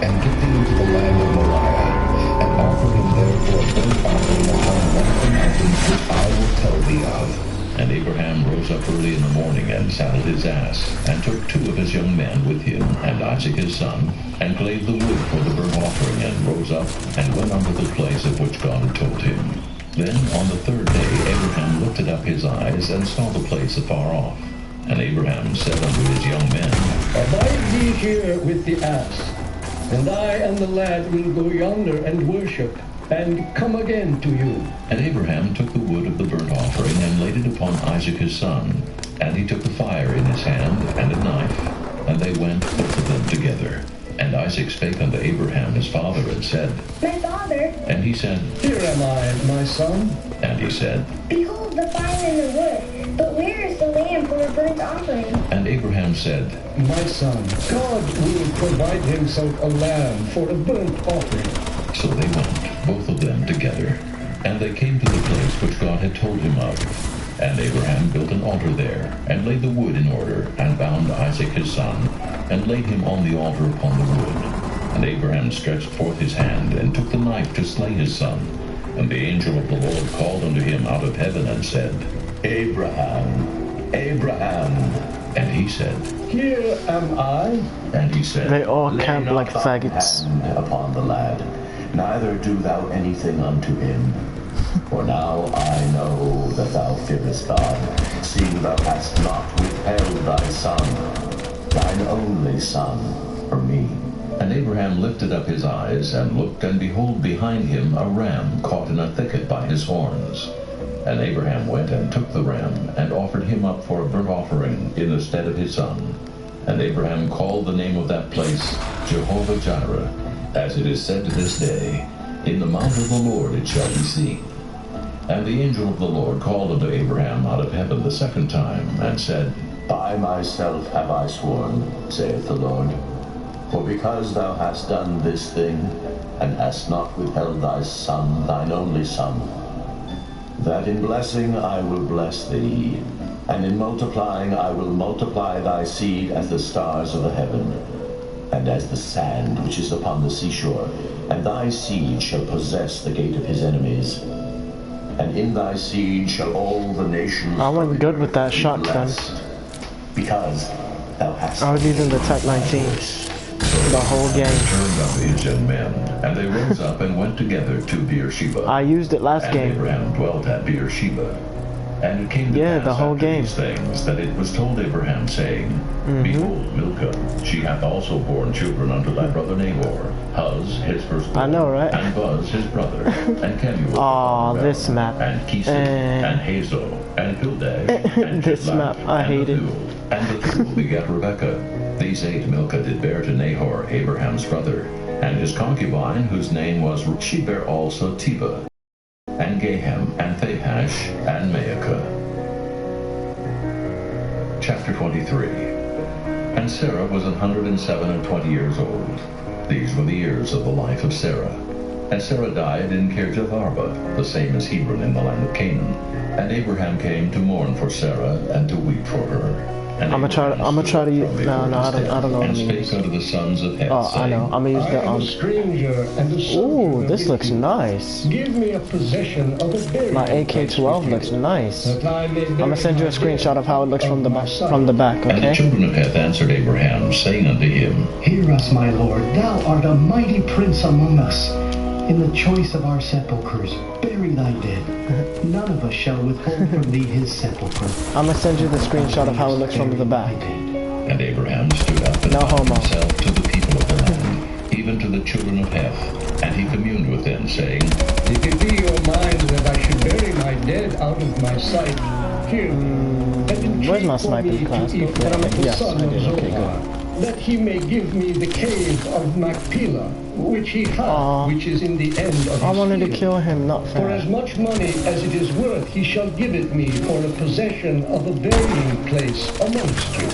Speaker 3: and get thee into the land of Moriah, and offer him there for a burnt offering upon one of the mountains which I will tell thee of.
Speaker 2: And Abraham rose up early in the morning, and saddled his ass, and took 2 of his young men with him, and Isaac his son, and clave the wood for the burnt offering, and rose up, and went unto the place of which God had told him. Then on the 3rd day Abraham lifted up his eyes, and saw the place afar off. And Abraham said unto his young men,
Speaker 5: Abide ye here with the ass, and I and the lad will go yonder and worship, and come again to you.
Speaker 2: And Abraham took the wood of the burnt offering, and laid it upon Isaac his son. And he took the fire in his hand, and a knife, and they went both of them together. And Isaac spake unto Abraham his father, and said,
Speaker 12: My father.
Speaker 2: And he said,
Speaker 5: Here am I, my son.
Speaker 2: And he said,
Speaker 12: Behold the fire and the wood, But where is the lamb for a burnt offering?
Speaker 2: And Abraham said,
Speaker 5: My son, God will provide himself a lamb for a burnt offering.
Speaker 2: So they went, both of them together, and they came to the place which God had told him of. And Abraham built an altar there, and laid the wood in order, and bound Isaac his son, and laid him on the altar upon the wood. And Abraham stretched forth his hand, and took the knife to slay his son. And the angel of the Lord called unto him out of heaven, and said, Abraham, Abraham. And he said,
Speaker 5: Here am I.
Speaker 2: And he said,
Speaker 1: They all
Speaker 7: Lay
Speaker 1: camp
Speaker 7: not
Speaker 1: like
Speaker 7: thine
Speaker 1: faggots.
Speaker 7: hand upon the lad, neither do thou anything unto him. For now I know that thou fearest God, seeing thou hast not withheld thy son, thine only son, from me.
Speaker 2: And Abraham lifted up his eyes, and looked, and behold behind him a ram caught in a thicket by his horns. And Abraham went and took the ram, and offered him up for a burnt offering in the stead of his son. And Abraham called the name of that place Jehovah-Jireh, as it is said to this day, In the mount of the Lord it shall be seen. And the angel of the Lord called unto Abraham out of heaven the second time, and said,
Speaker 7: By myself have I sworn, saith the Lord, for because thou hast done this thing, and hast not withheld thy son, thine only son, that in blessing I will bless thee, and in multiplying I will multiply thy seed as the stars of the heaven, and as the sand which is upon the seashore, and thy seed shall possess the gate of his enemies. And in thy seed shall all the nations
Speaker 1: I went good with that shotgun.
Speaker 7: because thou hast.
Speaker 1: I was using the Tech 19 the whole game.
Speaker 2: Turned up his young men, and they rose up and went together to Beersheba.
Speaker 1: I used it last
Speaker 2: and
Speaker 1: game.
Speaker 2: Abraham dwelt at Beersheba. And it came to pass
Speaker 1: the whole
Speaker 2: after
Speaker 1: game.
Speaker 2: these things that it was told Abraham, saying, Behold, Milcah, she hath also borne children unto thy brother Nahor, Huz his firstborn,
Speaker 1: I know, right?
Speaker 2: and Buz his brother, and Kemuel,
Speaker 1: Aw, this map.
Speaker 2: and Kesed, and Hazo, and Pildag, and
Speaker 1: This
Speaker 2: Jidlaph,
Speaker 1: map, I
Speaker 2: and
Speaker 1: hate it.
Speaker 2: Bethuel. And Bethuel begat Rebekah. These 8 Milcah did bear to Nahor, Abraham's brother, and his concubine, whose name was, she bare also Tebah, and Gahem, and Thahash, and Maacah. Chapter 23. And Sarah was 127 years old. These were the years of the life of Sarah. And Sarah died in Kirjath Arba, the same as Hebron in the land of Canaan. And Abraham came to mourn for Sarah, and to weep for her. And
Speaker 1: I'm gonna try to use. No, I don't know what I
Speaker 2: and
Speaker 1: mean.
Speaker 2: spake unto the sons of Heth,
Speaker 1: Oh, I know. I'm gonna use
Speaker 5: I
Speaker 1: the
Speaker 5: am a stranger and a sojourner
Speaker 1: Ooh, this
Speaker 5: with
Speaker 1: looks
Speaker 5: you.
Speaker 1: nice.
Speaker 5: Give me a possession of a burial
Speaker 1: My
Speaker 5: place
Speaker 1: AK-12
Speaker 5: with
Speaker 1: looks
Speaker 5: you,
Speaker 1: nice.
Speaker 5: that I may
Speaker 1: I'm gonna send you a
Speaker 5: bury my
Speaker 1: screenshot of how it looks from the back. From the back,
Speaker 2: And the
Speaker 1: okay?
Speaker 2: children of Heth answered Abraham, saying unto him,
Speaker 5: Hear us, my lord. Thou art a mighty prince among us. In the choice of our sepulchres, bury thy dead. None of us shall withhold from thee his sepulchre.
Speaker 1: I'm gonna send you the screenshot of how it looks from the back.
Speaker 2: And Abraham stood up and
Speaker 1: No
Speaker 2: bound
Speaker 1: homo.
Speaker 2: himself to the people of the land, even to the children of Heth. And he communed with them, saying,
Speaker 5: If it be your mind that I should bury my dead out of my sight, hear me. And
Speaker 1: Where's my
Speaker 5: entreat for
Speaker 1: sniping
Speaker 5: me
Speaker 1: class?
Speaker 5: to Ephraim, the
Speaker 1: Yes,
Speaker 5: son
Speaker 1: I
Speaker 5: of
Speaker 1: did. Okay,
Speaker 5: Zohar, that he may give me the cave of Machpelah, which he hath,
Speaker 1: Aw.
Speaker 5: which is in the end of
Speaker 1: I
Speaker 5: his
Speaker 1: wanted to
Speaker 5: field.
Speaker 1: kill him, not
Speaker 5: For as
Speaker 1: fair.
Speaker 5: much money as it is worth, he shall give it me for the possession of a burying place amongst you.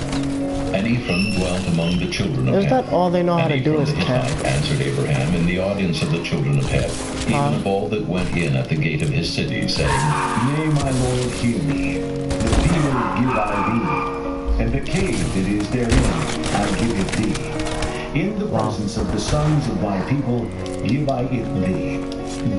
Speaker 2: And Ephraim dwelt among the children of
Speaker 1: Is
Speaker 2: Heth.
Speaker 1: that all they know how
Speaker 2: And
Speaker 1: to do
Speaker 2: Ephraim
Speaker 1: is
Speaker 2: the
Speaker 1: camp?
Speaker 2: Hittite answered Abraham in the audience of the children of Heth, even of all that went in at the gate of his city, saying,
Speaker 8: Nay, my lord, hear me. The field give I thee, and the cave that is therein I give it thee. In the presence of the sons of thy people give I it thee.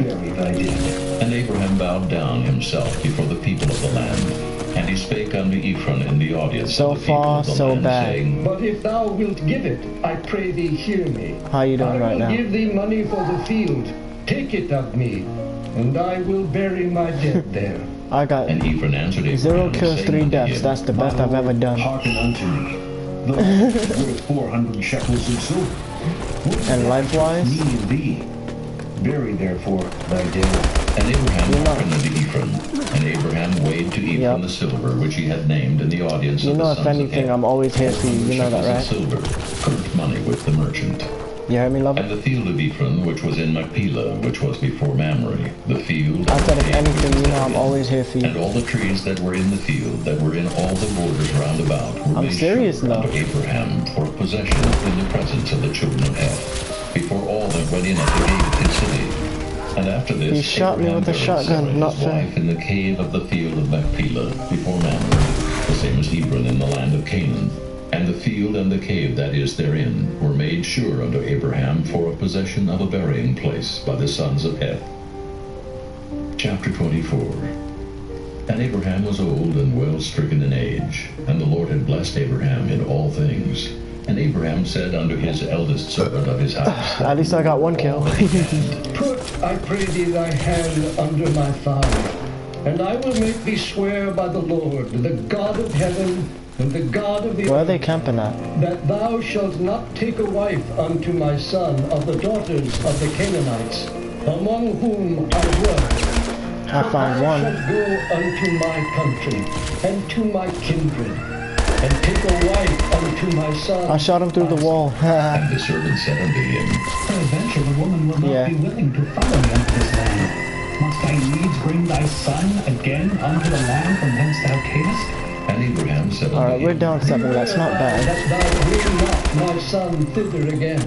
Speaker 8: Bury thy dead.
Speaker 2: And Abraham bowed down himself before the people of the land. And he spake unto Ephraim in the audience
Speaker 1: So
Speaker 2: of the people
Speaker 1: far,
Speaker 2: of the
Speaker 1: so
Speaker 2: land,
Speaker 1: bad.
Speaker 2: saying,
Speaker 5: But if thou wilt give it, I pray thee hear me.
Speaker 1: How you doing right
Speaker 5: I
Speaker 1: now?
Speaker 5: will give thee money for the field. Take it of me, and I will bury my dead there.
Speaker 1: I got
Speaker 2: And Ephraim answered Abraham,
Speaker 1: 0 kills,
Speaker 2: saying
Speaker 1: 3
Speaker 2: unto
Speaker 1: deaths.
Speaker 2: him,
Speaker 1: That's the best I've ever done.
Speaker 8: Hearken unto me. The land is worth 400 shekels of silver. What
Speaker 1: And
Speaker 8: is
Speaker 1: life-wise?
Speaker 8: me and thee? Bury therefore thy dead.
Speaker 2: And Abraham
Speaker 1: You know-
Speaker 2: hearkened unto Ephraim. And Abraham weighed to Ephraim
Speaker 1: Yep.
Speaker 2: the silver which he had named in the audience
Speaker 1: You
Speaker 2: of
Speaker 1: know,
Speaker 2: the
Speaker 1: if
Speaker 2: sons of
Speaker 1: anything,
Speaker 2: Heth,
Speaker 1: I'm always here for you. You know that,
Speaker 2: 400
Speaker 1: right?
Speaker 2: shekels of silver, current money with the merchant.
Speaker 1: You heard me, love
Speaker 2: And the field of Ephron, which was in Machpelah, which was before Mamre, the field.
Speaker 1: I said, if anything, you know I'm always here for you.
Speaker 2: And all the trees that were in the field, that were in all the borders round about, were
Speaker 1: I'm
Speaker 2: made
Speaker 1: serious
Speaker 2: sure
Speaker 1: now.
Speaker 2: unto Abraham for possession in the presence of the children of Heth, before all that went in at the gate of his city. And after this,
Speaker 1: He shot me with a shotgun, not
Speaker 2: his
Speaker 1: fair.
Speaker 2: wife in the cave of the field of Machpelah, before Mamre, the same as Hebron in the land of Canaan. And the field and the cave that is therein were made sure unto Abraham for a possession of a burying place by the sons of Heth. Chapter 24. And Abraham was old and well stricken in age, and the Lord had blessed Abraham in all things. And Abraham said unto his eldest servant of his house,
Speaker 1: At least I got one kill.
Speaker 5: Put, I pray thee, thy hand under my thigh, and I will make thee swear by the Lord, the God of heaven, and the God of the
Speaker 1: Where are
Speaker 5: earth,
Speaker 1: they camping at?
Speaker 5: that thou shalt not take a wife unto my son of the daughters of the Canaanites, among whom I dwell.
Speaker 1: I found one.
Speaker 5: I shall go unto my country, and to my kindred, and take a wife unto my son.
Speaker 1: I shot him through the wall.
Speaker 2: And the servant said unto him,
Speaker 13: Peradventure the woman will not be willing to follow me unto this land. Must I needs bring thy son again unto the land from whence thou camest?
Speaker 2: And Abraham said unto
Speaker 1: Alright, we're
Speaker 2: him,
Speaker 1: down 7, that's not bad.
Speaker 5: That thou bring not my son thither again.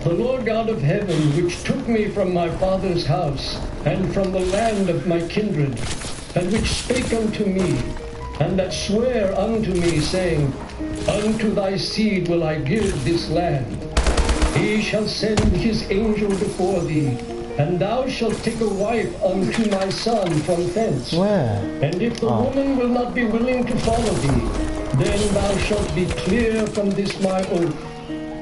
Speaker 5: The Lord God of heaven, which took me from my father's house, and from the land of my kindred, and which spake unto me, and that sware unto me, saying, Unto thy seed will I give this land. He shall send his angel before thee, and thou shalt take a wife unto my son from thence.
Speaker 1: Where?
Speaker 5: And if the woman will not be willing to follow thee, then thou shalt be clear from this my oath.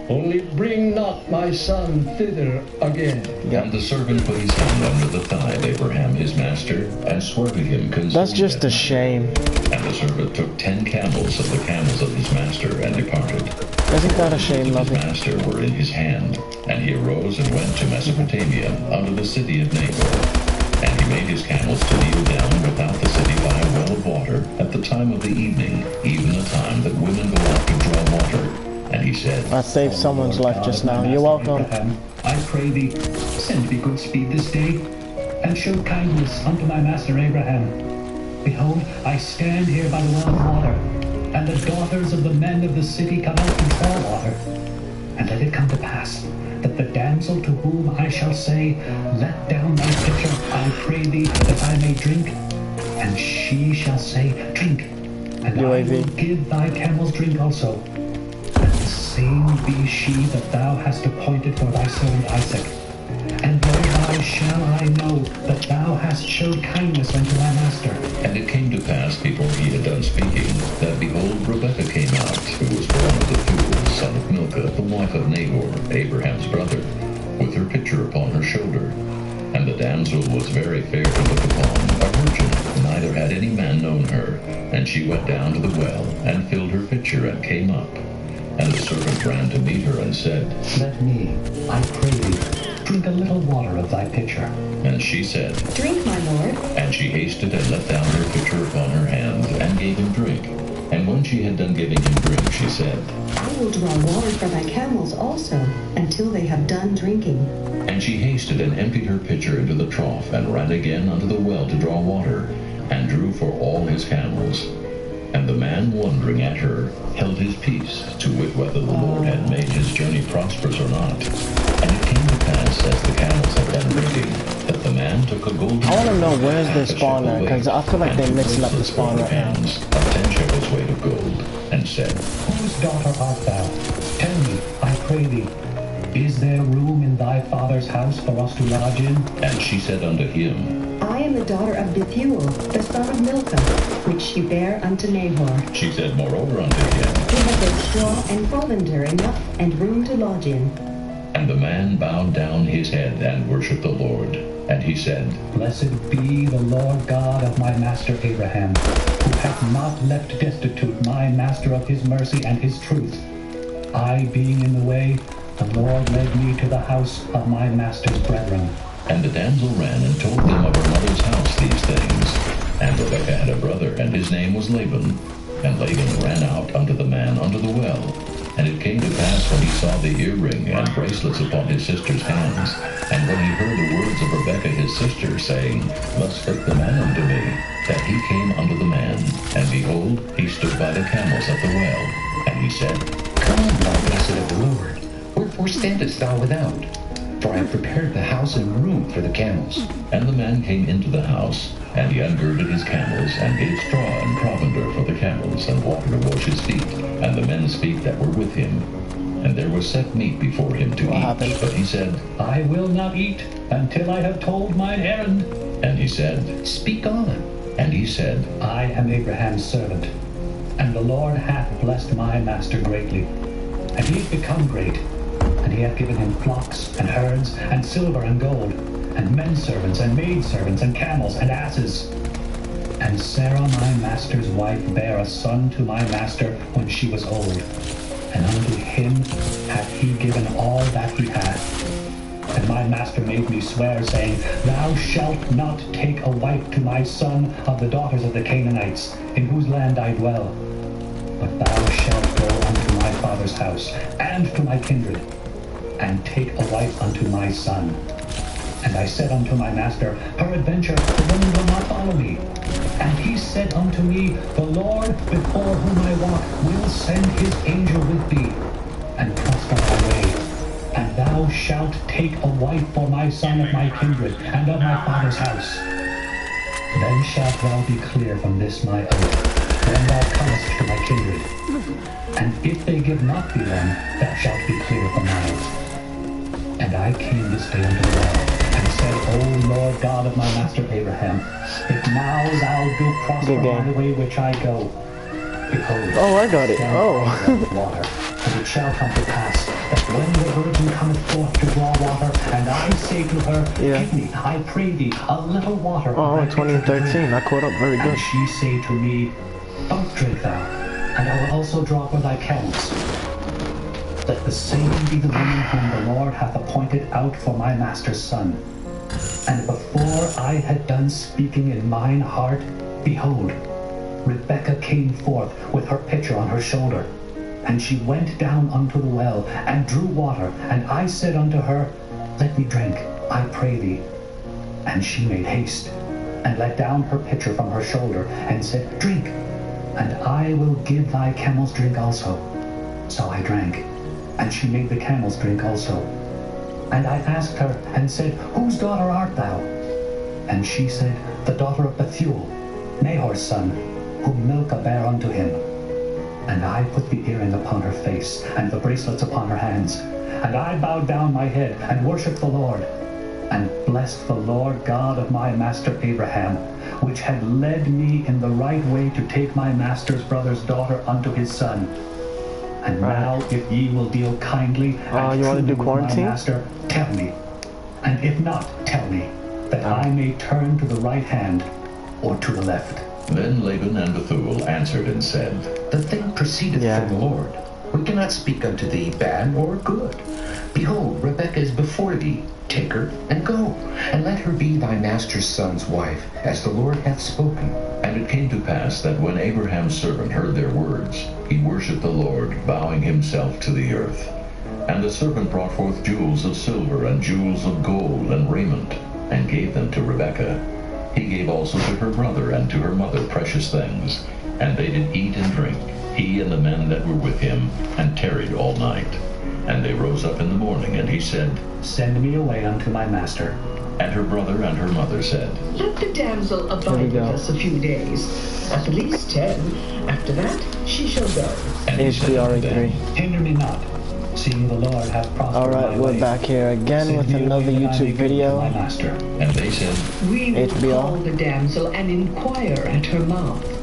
Speaker 5: Only bring not my son thither again.
Speaker 2: And the servant put his hand under the thigh of Abraham his master, and swore to him concerning
Speaker 1: That's just a shame.
Speaker 2: And the servant took 10 camels of the camels of his master, and departed.
Speaker 1: Isn't that a shame,
Speaker 2: His
Speaker 1: lovey?
Speaker 2: master were in his hand, and he arose and went to Mesopotamia, unto the city of Nahor. And he made his camels to kneel down without the city by a well of water, at the time of the evening, even the time that women go out to draw water. And he said,
Speaker 1: I saved someone's life just now. You're welcome.
Speaker 13: Abraham, I pray thee, send me good speed this day, and show kindness unto my master Abraham. Behold, I stand here by the well of water, and the daughters of the men of the city come out to draw water. And let it come to pass, that the damsel to whom I shall say, Let down thy pitcher, I pray thee, that I may drink, and she shall say, Drink, and I will give thy camels drink also. Let the same be she that thou hast appointed for thy servant Isaac. And thereby shall I know that thou hast showed kindness unto my master.
Speaker 2: And it came to pass, before he had done speaking, that behold, Rebekah came out, who was born of Bethuel, son of Milcah, the wife of Nahor, Abraham's brother, with her pitcher upon her shoulder. And the damsel was very fair to look upon, a virgin, neither had any man known her. And she went down to the well, and filled her pitcher, and came up. And the servant ran to meet her, and said,
Speaker 13: Let me, I pray thee, drink a little water of thy pitcher.
Speaker 2: And she said,
Speaker 6: Drink, my lord.
Speaker 2: And she hasted and let down her pitcher upon her hand, and gave him drink. And when she had done giving him drink, she said,
Speaker 6: I will draw water for thy camels also, until they have done drinking.
Speaker 2: And she hasted and emptied her pitcher into the trough, and ran again unto the well to draw water, and drew for all his camels. And the man, wondering at her, held his peace, to wit whether the Lord had made his journey prosperous or not. And it came to pass, as the camels had done drinking, that the man took a golden...
Speaker 1: I want to know where's the spawner, because I feel like they're mixing up the spawn right now.
Speaker 2: Of 10 shekels weight of gold, and said,
Speaker 13: Whose daughter art thou? Tell me, I pray thee, is there room in thy father's house for us to lodge in?
Speaker 2: And she said unto him,
Speaker 6: I am the daughter of Bethuel, the son of Milcah, which she bare unto Nahor.
Speaker 2: She said moreover unto him,
Speaker 6: He had both straw and provender enough, and room to lodge in.
Speaker 2: And the man bowed down his head and worshipped the Lord. And he said,
Speaker 13: Blessed be the Lord God of my master Abraham, who hath not left destitute my master of his mercy and his truth. I being in the way, the Lord led me to the house of my master's brethren.
Speaker 2: And the damsel ran and told them of her mother's house these things. And Rebekah had a brother, and his name was Laban. And Laban ran out unto the man unto the well. And it came to pass when he saw the earring and bracelets upon his sister's hands, and when he heard the words of Rebekah his sister, saying, Thus spake the man unto me, that he came unto the man, and behold, he stood by the camels at the well. And he said,
Speaker 4: Come, thou blessed of the Lord, wherefore standest thou without? For I have prepared the house and room for the camels.
Speaker 2: And the man came into the house, and he ungirded his camels, and gave straw and provender for the camels, and water to wash his feet, and the men's feet that were with him. And there was set meat before him to eat. But he said,
Speaker 13: I will not eat until I have told mine errand.
Speaker 2: And he said,
Speaker 4: Speak on.
Speaker 2: And he said,
Speaker 13: I am Abraham's servant, and the Lord hath blessed my master greatly. And he is become great, and he hath given him flocks, and herds, and silver, and gold, and men servants, and maid servants, and camels, and asses. And Sarah my master's wife bare a son to my master when she was old, and unto him hath he given all that he hath. And my master made me swear, saying, Thou shalt not take a wife to my son of the daughters of the Canaanites, in whose land I dwell. But thou shalt go unto my father's house, and to my kindred, and take a wife unto my son. And I said unto my master, Peradventure the woman will not follow me. And he said unto me, The Lord before whom I walk will send his angel with thee, and prosper thy way. And thou shalt take a wife for my son of my kindred, and of my father's house. Then shalt thou be clear from this my oath, when thou comest to my kindred. And if they give not thee one, thou shalt be clear from mine. And I came this day unto the well, and said, O Lord God of my master Abraham, if now thou do prosper by the way which I go, behold,
Speaker 1: oh, I got it. Oh.
Speaker 13: Water. And it shall come to pass that when the virgin cometh forth to draw water, and I say to her, Give me, I pray thee, a little water.
Speaker 1: Oh, 2013. I caught up very good.
Speaker 13: And she say to me, Both drink thou, and I will also draw for thy camels. Let the same be the woman whom the Lord hath appointed out for my master's son. And before I had done speaking in mine heart, behold, Rebekah came forth with her pitcher on her shoulder. And she went down unto the well, and drew water. And I said unto her, Let me drink, I pray thee. And she made haste, and let down her pitcher from her shoulder, and said, Drink, and I will give thy camels drink also. So I drank, and she made the camels drink also. And I asked her, and said, Whose daughter art thou? And she said, The daughter of Bethuel, Nahor's son, whom Milcah bare unto him. And I put the earring upon her face, and the bracelets upon her hands. And I bowed down my head, and worshipped the Lord, and blessed the Lord God of my master Abraham, which had led me in the right way to take my master's brother's daughter unto his son. And now, if ye will deal kindly and
Speaker 1: you want to do
Speaker 13: truly with
Speaker 1: quarantine?
Speaker 13: my master, tell me. And if not, tell me, that I may turn to the right hand or to the left.
Speaker 2: Then Laban and Bethuel answered and said,
Speaker 4: The thing proceedeth from the Lord. We cannot speak unto thee bad or good. Behold, Rebekah is before thee. Take her, and go, and let her be thy master's son's wife, as the Lord hath spoken.
Speaker 2: And it came to pass that when Abraham's servant heard their words, he worshipped the Lord, bowing himself to the earth. And the servant brought forth jewels of silver and jewels of gold and raiment, and gave them to Rebekah. He gave also to her brother and to her mother precious things. And they did eat and drink, he and the men that were with him, and tarried all night. And they rose up in the morning, and he said,
Speaker 13: Send me away unto my master.
Speaker 2: And her brother and her mother said,
Speaker 11: Let the damsel abide with us a few days, at least 10. After that, she shall go.
Speaker 2: And he said unto them,
Speaker 13: Hinder me not, seeing the Lord hath prospered
Speaker 1: Alright,
Speaker 13: my
Speaker 1: we're
Speaker 13: way.
Speaker 1: back here again
Speaker 13: Send
Speaker 1: with
Speaker 13: me
Speaker 1: another
Speaker 13: away that I may
Speaker 1: YouTube
Speaker 13: go to
Speaker 1: video.
Speaker 13: my master.
Speaker 2: And they said,
Speaker 11: We will
Speaker 1: HBO.
Speaker 11: call the damsel and inquire at her mouth.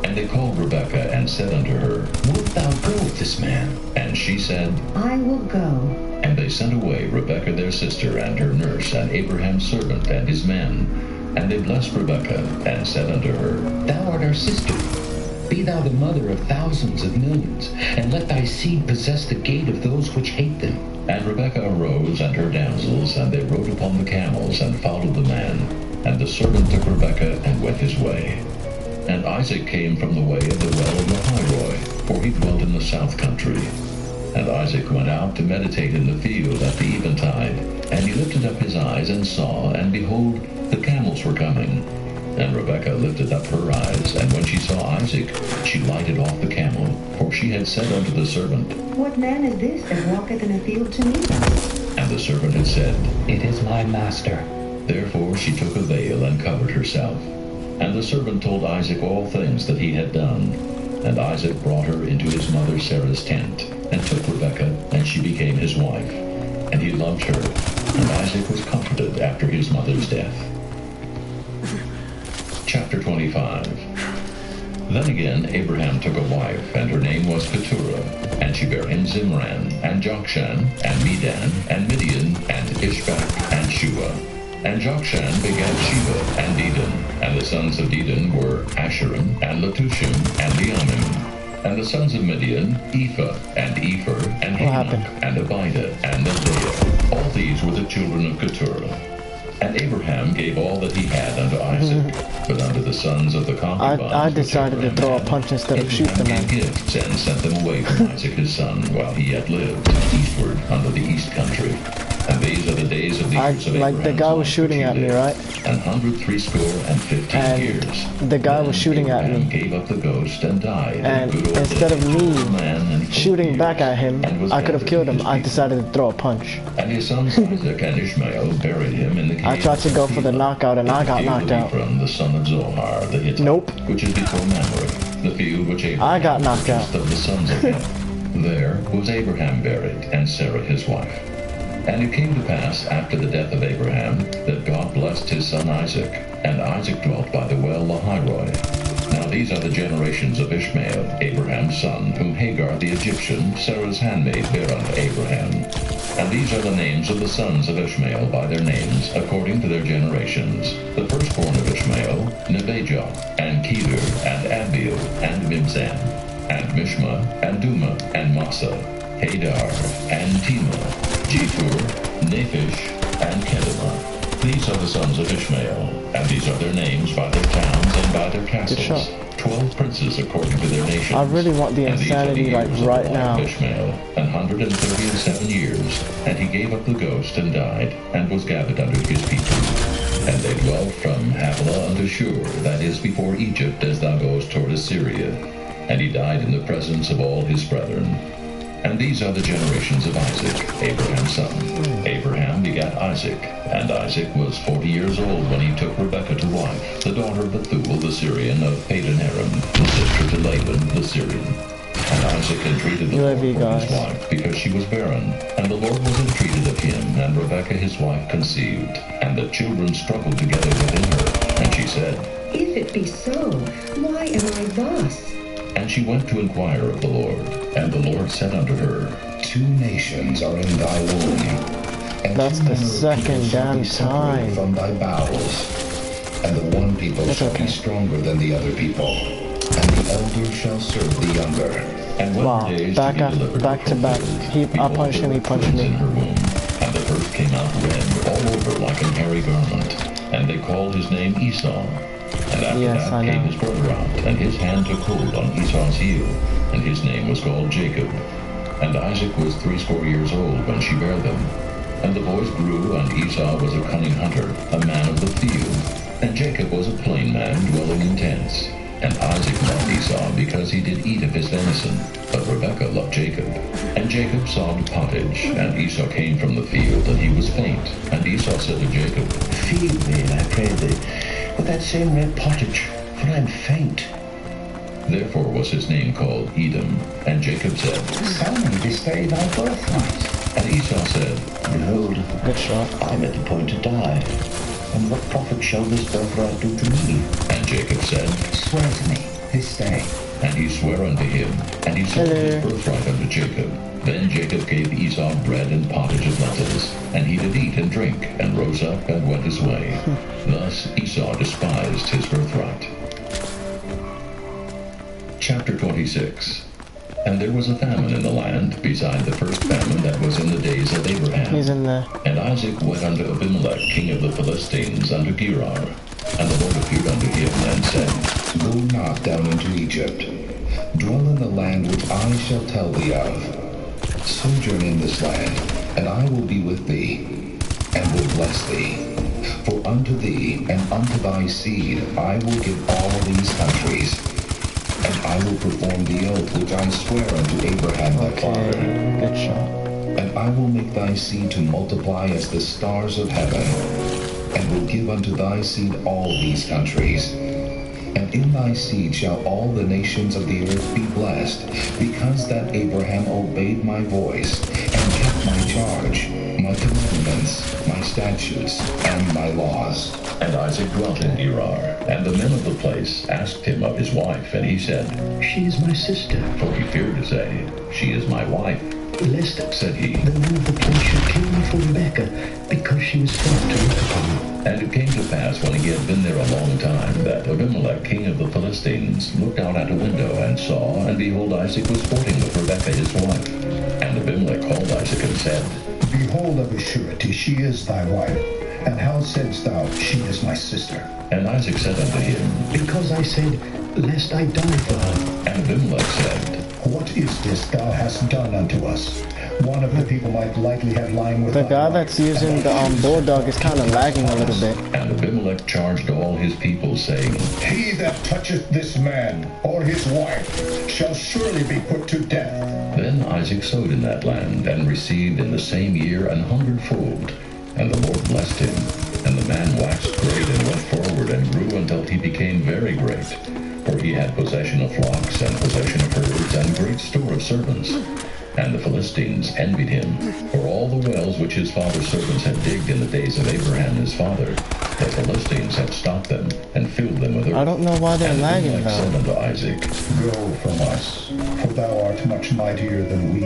Speaker 2: And they called Rebekah and said unto her,
Speaker 4: Wilt thou go with this man?
Speaker 2: And she said,
Speaker 6: I will go.
Speaker 2: And they sent away Rebekah their sister and her nurse and Abraham's servant and his men. And they blessed Rebekah and said unto her,
Speaker 4: Thou art our sister. Be thou the mother of thousands of millions, and let thy seed possess the gate of those which hate them.
Speaker 2: And Rebekah arose and her damsels, and they rode upon the camels and followed the man. And the servant took Rebekah and went his way. And Isaac came from the way of the well of Lahairoi, for he dwelt in the south country. And Isaac went out to meditate in the field at the eventide. And he lifted up his eyes and saw, and behold, the camels were coming. And Rebekah lifted up her eyes, and when she saw Isaac, she lighted off the camel, for she had said unto the servant,
Speaker 6: What man is this that walketh in a field to meet us?
Speaker 2: And the servant had said,
Speaker 13: It is my master.
Speaker 2: Therefore she took a veil and covered herself. And the servant told Isaac all things that he had done. And Isaac brought her into his mother Sarah's tent, and took Rebekah, and she became his wife. And he loved her, and Isaac was comforted after his mother's death. Chapter 25. Then again Abraham took a wife, and her name was Keturah, and she bare him Zimran, and Jokshan, and Medan, and Midian, and Ishbak, and Shua. And Jokshan begat Sheba, and Dedan, and the sons of Dedan were Asherim, and Letushim, and Leamim. And the sons of Midian, Ephah, and Epher, and Hanok, and Abida, and Nebaioth. All these were the children of Keturah. And Abraham gave all that he had unto Isaac, but unto the sons of the concubines
Speaker 1: I decided to throw a punch instead of shoot the man.
Speaker 2: Gave gifts and sent them away from Isaac his son, while he yet lived, eastward unto the east country. And these are the days of the years of Abraham.
Speaker 1: Like the guy was shooting at me, right?
Speaker 2: 160 years.
Speaker 1: The guy was shooting at me.
Speaker 2: Gave up the ghost and died.
Speaker 1: And instead of me shooting back at him, I could have killed him. I decided to throw a punch.
Speaker 2: And his sons Isaac and Ishmael buried him in the cave.
Speaker 1: I tried to go for the knockout and I got knocked out.
Speaker 2: From the son of Zohar, the Hittite,
Speaker 1: nope.
Speaker 2: Which is before Mamre, the field which Abraham
Speaker 1: I got knocked out.
Speaker 2: Of the sons of Heth. There was Abraham buried, and Sarah his wife. And it came to pass, after the death of Abraham, that God blessed his son Isaac, and Isaac dwelt by the well Lahairoi. Now these are the generations of Ishmael, Abraham's son, whom Hagar the Egyptian, Sarah's handmaid, bare unto Abraham. And these are the names of the sons of Ishmael by their names, according to their generations. The firstborn of Ishmael, Nebajoth, and Kedar, and Abiel, and Mibzan, and Mishma, and Duma, and Massa, Hadar, and Tema, Jetur, Naphish, and Kedemah. These are the sons of Ishmael, and these are their names by their towns and by their castles. 12 princes according to their nations.
Speaker 1: I really want the insanity like right now.
Speaker 2: Ishmael, 137 years, and he gave up the ghost and died, and was gathered unto his people. And they dwelt from Havilah unto Shur, that is before Egypt, as thou goest toward Assyria. And he died in the presence of all his brethren. And these are the generations of Isaac, Abraham's son. Abraham begat Isaac, and Isaac was 40 years old when he took Rebekah to wife, the daughter of Bethuel the Syrian of Padan-aram, the sister to Laban the Syrian. And Isaac entreated the Lord for his wife, because she was barren. And the Lord was entreated of him, and Rebekah his wife conceived. And the children struggled together within her. And she said,
Speaker 6: If it be so, why am I thus?
Speaker 2: And she went to inquire of the Lord. And the Lord said unto her,
Speaker 3: 2 nations are in thy womb, and
Speaker 1: that's the second damn time
Speaker 3: from thy bowels. And the one people shall be stronger than the other people, and the elder shall serve the younger.
Speaker 2: And when
Speaker 1: wow, back to back. I punched him, he punched me.
Speaker 2: In her womb, and the birth came out red all over like an hairy garment. And they called his name Esau. And after that came his brother out, and his hand took hold on Esau's heel, and his name was called Jacob. And Isaac was 80 years old when she bare them. And the boys grew, and Esau was a cunning hunter, a man of the field. And Jacob was a plain man, dwelling in tents. And Isaac loved Esau, because he did eat of his venison, but Rebekah loved Jacob. And Jacob sawed pottage, and Esau came from the field, and he was faint. And Esau said to Jacob,
Speaker 7: Feed me, I pray thee, with that same red pottage, for I am faint.
Speaker 2: Therefore was his name called Edom. And Jacob said,
Speaker 7: Sell me this day thy birthright.
Speaker 2: And Esau said,
Speaker 7: Behold,
Speaker 1: good shot.
Speaker 7: I am at the point to die. And what profit shall this birthright do to me?
Speaker 2: And Jacob said,
Speaker 7: Swear to me this day.
Speaker 2: And he sware unto him, and he sold his birthright unto Jacob. Then Jacob gave Esau bread and pottage of lentils, and he did eat and drink, and rose up and went his way. Thus Esau despised his birthright. Chapter 26. And there was a famine in the land, beside the first famine that was in the days of Abraham.
Speaker 1: He's in there.
Speaker 2: And Isaac went unto Abimelech, king of the Philistines, unto Gerar. And the Lord appeared unto him, and said,
Speaker 3: Go not down into Egypt. Dwell in the land which I shall tell thee of. Sojourn in this land, and I will be with thee, and will bless thee. For unto thee and unto thy seed I will give all these countries, and I will perform the oath which I swear unto Abraham thy father.
Speaker 1: Good shot.
Speaker 3: And I will make thy seed to multiply as the stars of heaven, and will give unto thy seed all these countries. And in thy seed shall all the nations of the earth be blessed, because that Abraham obeyed my voice, and kept my charge, my commandments, my statutes, and my laws.
Speaker 2: And Isaac dwelt in Gerar, and the men of the place asked him of his wife, and he said,
Speaker 5: She is my sister.
Speaker 2: For he feared to say, She is my wife.
Speaker 5: Lest,
Speaker 2: said he,
Speaker 5: the men of the place should kill me for Rebekah, because she was fair to look upon.
Speaker 2: And it came to pass, when he had been there a long time, that Abimelech, king of the Philistines, looked out at a window, and saw, and behold, Isaac was sporting with Rebekah his wife. And Abimelech called Isaac and said,
Speaker 10: Behold, of a surety, she is thy wife. And how saidst thou, She is my sister?
Speaker 2: And Isaac said unto him,
Speaker 5: Because I said, Lest I die for her.
Speaker 2: And Abimelech said,
Speaker 10: What is this thou hast done unto us? One of the people might likely have lying with
Speaker 1: the guy that's using the bulldog is kind of lagging a little bit.
Speaker 2: And Abimelech charged all his people, saying,
Speaker 10: He that toucheth this man or his wife shall surely be put to death.
Speaker 2: Then Isaac sowed in that land, and received in the same year 100-fold. And the Lord blessed him. And the man waxed great, and went forward, and grew until he became very great. For he had possession of flocks, and possession of herds, and great store of servants. And the Philistines envied him, for all the wells which his father's servants had digged in the days of Abraham his father, the Philistines had stopped them, and filled them with earth.
Speaker 1: I don't know why they're lagging
Speaker 2: Abimelech said unto Isaac,
Speaker 10: Go from us, for thou art much mightier than we.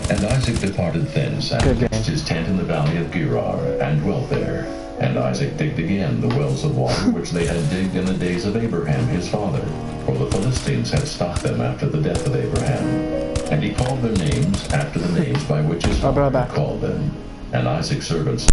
Speaker 2: And Isaac departed thence, and pitched his tent in the valley of Gerar, and dwelt there. And Isaac digged again the wells of water which they had digged in the days of Abraham his father, for the Philistines had stopped them after the death of Abraham. And he called their names after the names by which his father had called them. And Isaac's servants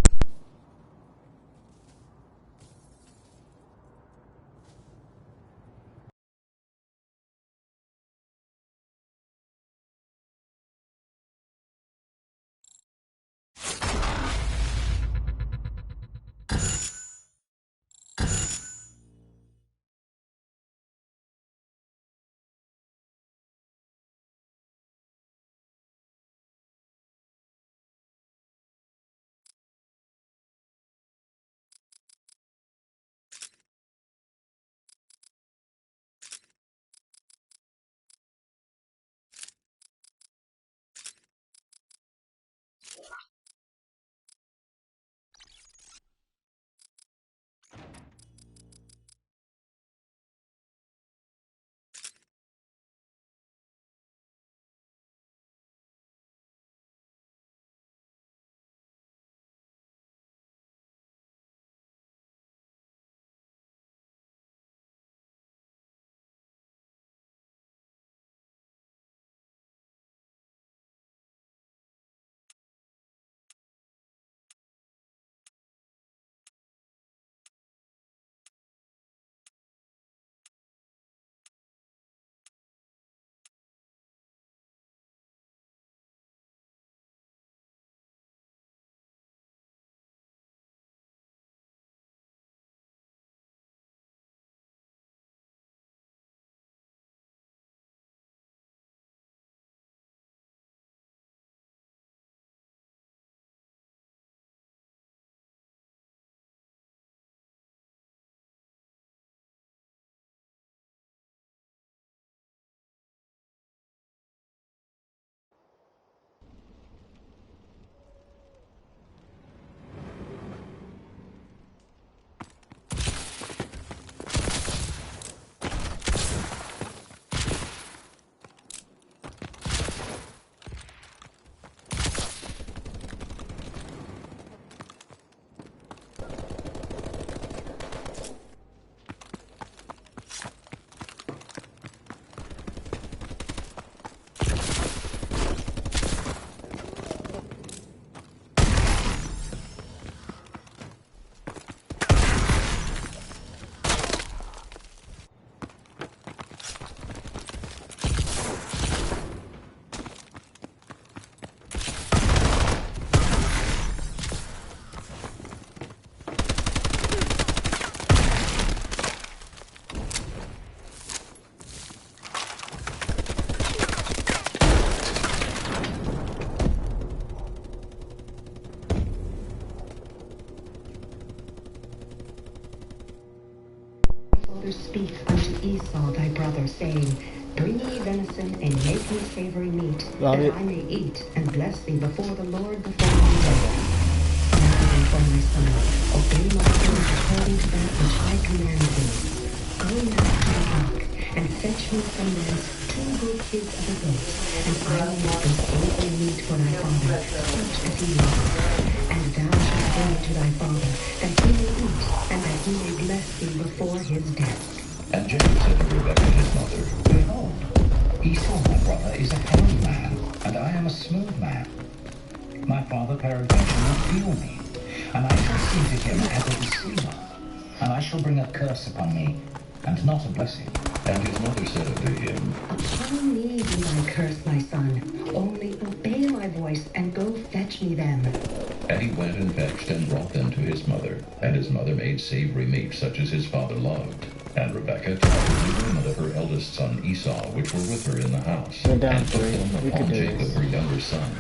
Speaker 6: Make me savory meat,
Speaker 1: Love
Speaker 6: that
Speaker 1: it.
Speaker 6: I may eat and bless thee before the Lord before my day. Now therefore, my son, obey my word according to that which I command thee. Go now to the rock, and fetch me from thence 2 good kids of the goats, and I will make them savory meat for thy father, such as he loves. And thou shalt bring it to thy father, that he may eat, and that he may bless thee before his death.
Speaker 2: And Jacob said to Rebekah his mother,
Speaker 13: Behold, Esau my brother is a hairy man, and I am a smooth man. My father peradventure will feel me, and I shall seem to him as a deceiver, and I shall bring a curse upon me, and not a blessing.
Speaker 2: And his mother said unto him,
Speaker 6: Show me be thy curse, my son. Only obey my voice, and go fetch me them.
Speaker 2: And he went and fetched and brought them to his mother. And his mother made savory meat, such as his father loved. And Rebekah took the women of her eldest son Esau, which were with her in the house,
Speaker 1: We're down
Speaker 2: and put
Speaker 1: 3.
Speaker 2: them
Speaker 1: We
Speaker 2: upon
Speaker 1: could do
Speaker 2: Jacob
Speaker 1: this.
Speaker 2: her younger son.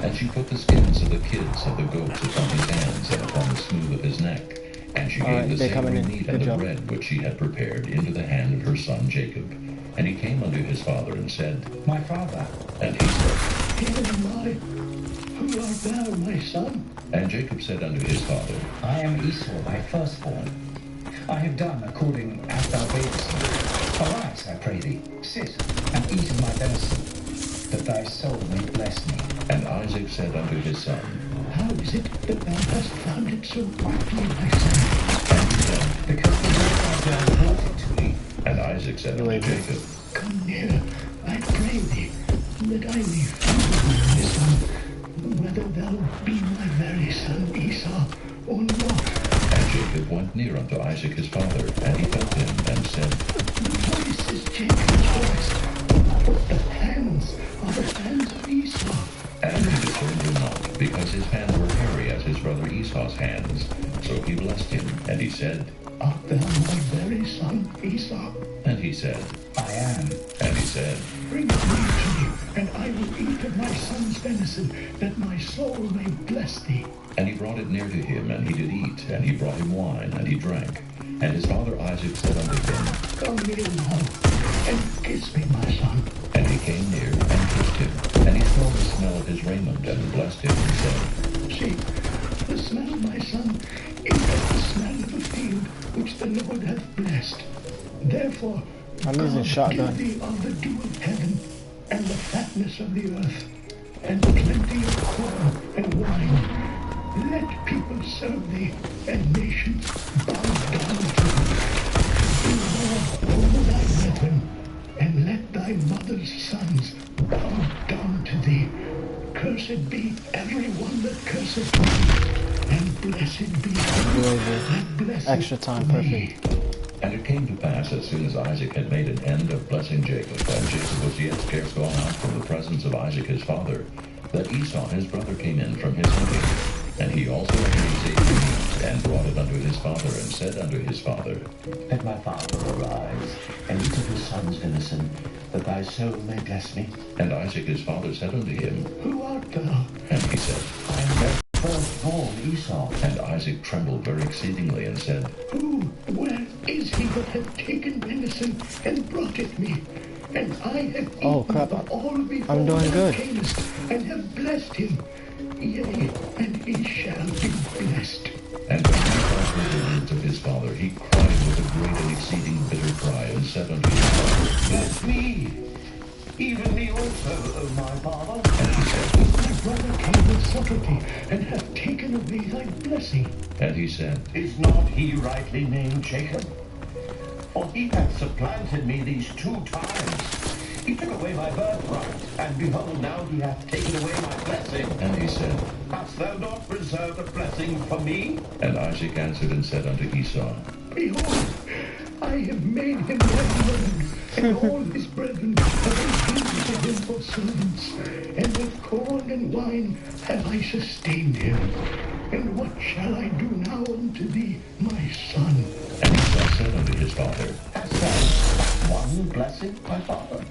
Speaker 2: And she put the skins of the kids of the goats upon his hands and upon the smooth of his neck. And she
Speaker 1: Alright,
Speaker 2: gave the
Speaker 1: they're coming
Speaker 2: savory
Speaker 1: in.
Speaker 2: meat
Speaker 1: Good
Speaker 2: and the
Speaker 1: job.
Speaker 2: bread which she had prepared into the hand of her son Jacob. And he came unto his father and said,
Speaker 13: My father.
Speaker 2: And he said,
Speaker 5: Here am I. Who art thou, my son?
Speaker 2: And Jacob said unto his father,
Speaker 13: I am Esau, thy firstborn. I have done according as thou badest me. Arise, I pray thee, sit, and eat of my venison, that thy soul may bless me.
Speaker 2: And Isaac said unto his son,
Speaker 5: How is it that thou hast found it so quickly, my son?
Speaker 2: And he said,
Speaker 13: Because the Lord thy God brought it to me.
Speaker 2: And Isaac said unto Jacob,
Speaker 5: Come near, I pray thee, that I may feel my son, whether thou be my very son Esau or not.
Speaker 2: And Jacob went near unto Isaac his father, and he felt him, and said,
Speaker 5: The voice is Jacob's voice, but the hands are the hands of Esau.
Speaker 2: And he discerned him not, because his hands were hairy as his brother Esau's hands. So he blessed him, and he said,
Speaker 5: Art thou my very son Esau?
Speaker 2: And he said,
Speaker 13: I am.
Speaker 2: And he said,
Speaker 5: Bring it near to me, and I will eat of my son's venison, that my soul may bless thee.
Speaker 2: And he brought it near to him, and he did eat, and he brought him wine, and he drank. And his father Isaac said unto him,
Speaker 5: Come near now, and kiss me, my son.
Speaker 2: And he came near, and kissed him. And he smelled the smell of his raiment, and blessed him, and said,
Speaker 5: See, the smell, my son, is as the smell of a field which the Lord hath blessed. Therefore,
Speaker 1: I'm using
Speaker 5: God
Speaker 1: shotgun.
Speaker 5: give thee of the dew of heaven, and the fatness of the earth, and plenty of corn and wine. Let people serve thee, and nations bow down to thee. Do thou over thy brethren, and let thy mother's sons bow down to thee. Cursed be every one that curseth thee, and blessed be everyone that blesseth
Speaker 1: Extra time,
Speaker 5: thee.
Speaker 1: perfect.
Speaker 2: And it came to pass, as soon as Isaac had made an end of blessing Jacob, and Jacob was yet scarce gone out from the presence of Isaac his father, that Esau his brother came in from his hunting. And he also had made savory meat, and brought it unto his father, and said unto his father,
Speaker 7: Let my father arise, and eat of his son's venison, that thy soul may bless me.
Speaker 2: And Isaac his father said unto him,
Speaker 5: Who art thou?
Speaker 2: And he said,
Speaker 7: I am thy firstborn Esau.
Speaker 2: And Isaac trembled very exceedingly, and said,
Speaker 5: Who, where is he that hath taken venison and brought it me? And I have eaten
Speaker 1: Oh, crap.
Speaker 5: of all before
Speaker 1: I'm doing
Speaker 5: thou
Speaker 1: good.
Speaker 5: camest, and have blessed him. Yea, and he shall be blessed.
Speaker 2: And when Esau heard the words of his father, he cried with a great and exceeding bitter cry, and said unto his father,
Speaker 7: Bless me, even me also, O my father.
Speaker 2: And he said,
Speaker 5: My brother came with subtlety, and hath taken away thy blessing.
Speaker 2: And he said,
Speaker 7: Is not he rightly named Jacob? For he hath supplanted me these 2 times. He took away my birthright, and behold, now he hath taken away my blessing.
Speaker 2: And he said,
Speaker 7: Hast thou not reserved a blessing for me?
Speaker 2: And Isaac answered and said unto Esau,
Speaker 5: Behold, I have made him thy Lord, and all his brethren have engaged to him for servants, and with corn and wine have I sustained him. And what shall I do now unto thee, my son?
Speaker 2: And Esau said unto his father,
Speaker 7: Hast thou one blessing, my father?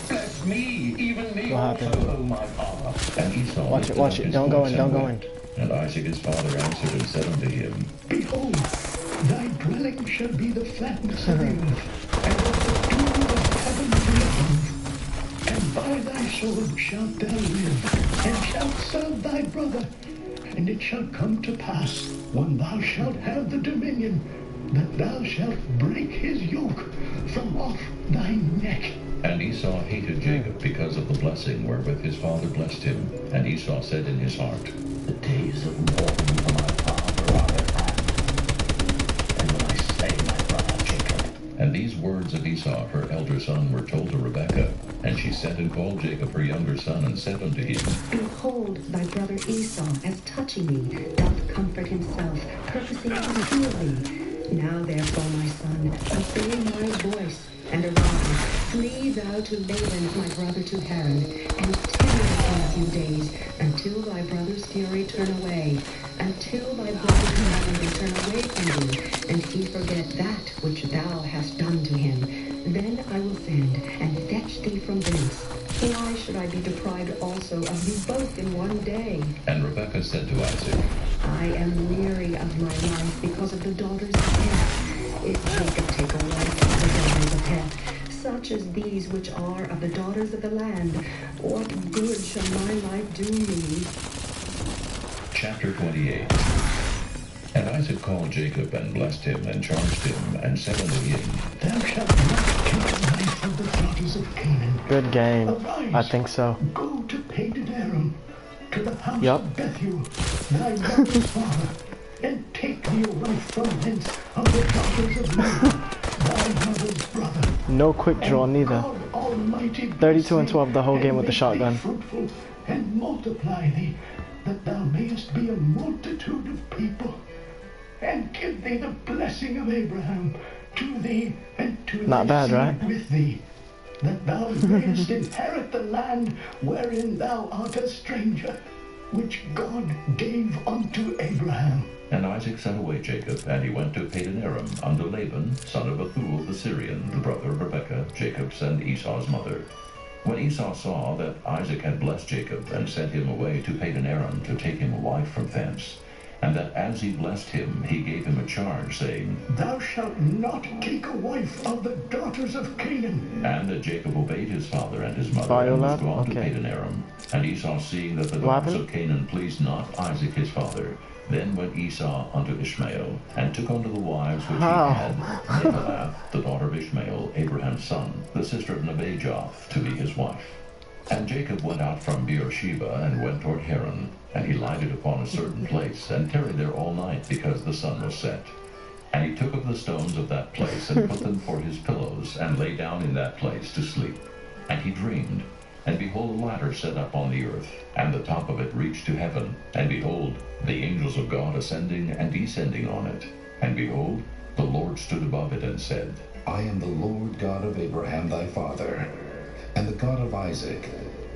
Speaker 7: Bless me, even me
Speaker 1: What
Speaker 7: also,
Speaker 1: happened?
Speaker 7: O my father.
Speaker 2: And Esau
Speaker 1: Watch it,
Speaker 2: lifted
Speaker 1: watch
Speaker 2: up
Speaker 1: it.
Speaker 2: his
Speaker 1: Don't go
Speaker 2: voice
Speaker 1: in, don't
Speaker 2: and
Speaker 1: go
Speaker 2: wept.
Speaker 1: in.
Speaker 2: And Isaac his father answered and said unto him,
Speaker 5: Behold, thy dwelling shall be the fatness of the earth, and of the dew of heaven thereof. And by by thy sword shalt thou live, and shalt serve thy brother. And it shall come to pass, when thou shalt have the dominion, that thou shalt break his yoke from off thy neck.
Speaker 2: And Esau hated Jacob because of the blessing wherewith his father blessed him. And Esau said in his heart,
Speaker 7: The days of mourning for my father are at hand, and will I slay my brother Jacob.
Speaker 2: And these words of Esau, her elder son, were told to Rebekah. And she sent and called Jacob her younger son, and said unto him,
Speaker 6: Behold, thy brother Esau, as touching thee, doth comfort himself, purposing to kill thee. Now therefore, my son, obey my voice, and arise, flee thou to Laban, my brother, to Haran, and tarry for a few days, until thy brother's fury turn away, until thy brother's calamity turn away from thee, and he forget that which thou hast done to him. Then I will send, and fetch thee from thence. Why should I be deprived also of you both in one day?
Speaker 2: And Rebekah said to Isaac,
Speaker 6: I am weary of my life because of the daughters of Heth. If Jacob take a wife of the daughters of Heth, such as these which are of the daughters of the land, what good shall my life do me?
Speaker 2: Chapter 28. And Isaac called Jacob, and blessed him, and charged him, and said unto him,
Speaker 5: Thou shalt not kill the wife of the daughters of Canaan.
Speaker 1: Good game.
Speaker 5: Arise,
Speaker 1: I think so.
Speaker 5: Go to Padan Aram, to the house
Speaker 1: Yup.
Speaker 5: of Bethuel, thy brother's father, and take thee a wife from hence of the daughters of Laban, thy mother's brother.
Speaker 1: No quick draw neither.
Speaker 5: God Almighty
Speaker 1: 32 and 12 the whole game with the
Speaker 5: make
Speaker 1: shotgun.
Speaker 5: thee fruitful, and multiply thee, that thou mayest be a multitude of people, and give thee the blessing of Abraham to thee and to
Speaker 1: Not
Speaker 5: thy
Speaker 1: bad,
Speaker 5: seed
Speaker 1: right?
Speaker 5: with thee, that thou mayest inherit the land wherein thou art a stranger, which God gave unto Abraham.
Speaker 2: And Isaac sent away Jacob, and he went to Padan Aram unto Laban, son of Bethuel the Syrian, the brother of Rebekah, Jacob's and Esau's mother. When Esau saw that Isaac had blessed Jacob, and sent him away to Padan Aram to take him a wife from thence, and that as he blessed him, he gave him a charge, saying,
Speaker 5: Thou shalt not take a wife of the daughters of Canaan.
Speaker 2: And that Jacob obeyed his father and his mother,
Speaker 1: Fire
Speaker 2: and was
Speaker 1: lad?
Speaker 2: gone to
Speaker 1: Okay.
Speaker 2: Padan Aram. And Esau, seeing that the
Speaker 1: What
Speaker 2: daughters
Speaker 1: happened?
Speaker 2: of Canaan pleased not Isaac his father, then went Esau unto Ishmael, and took unto the wives which
Speaker 1: How?
Speaker 2: he had, Neballath, the daughter of Ishmael, Abraham's son, the sister of Nebajoth, to be his wife. And Jacob went out from Beersheba, and went toward Haran. And he lighted upon a certain place, and tarried there all night, because the sun was set. And he took of the stones of that place, and put them for his pillows, and lay down in that place to sleep. And he dreamed, and behold, a ladder set up on the earth, and the top of it reached to heaven. And behold, the angels of God ascending and descending on it. And behold, the Lord stood above it, and said,
Speaker 3: I am the Lord God of Abraham thy father, and the God of Isaac.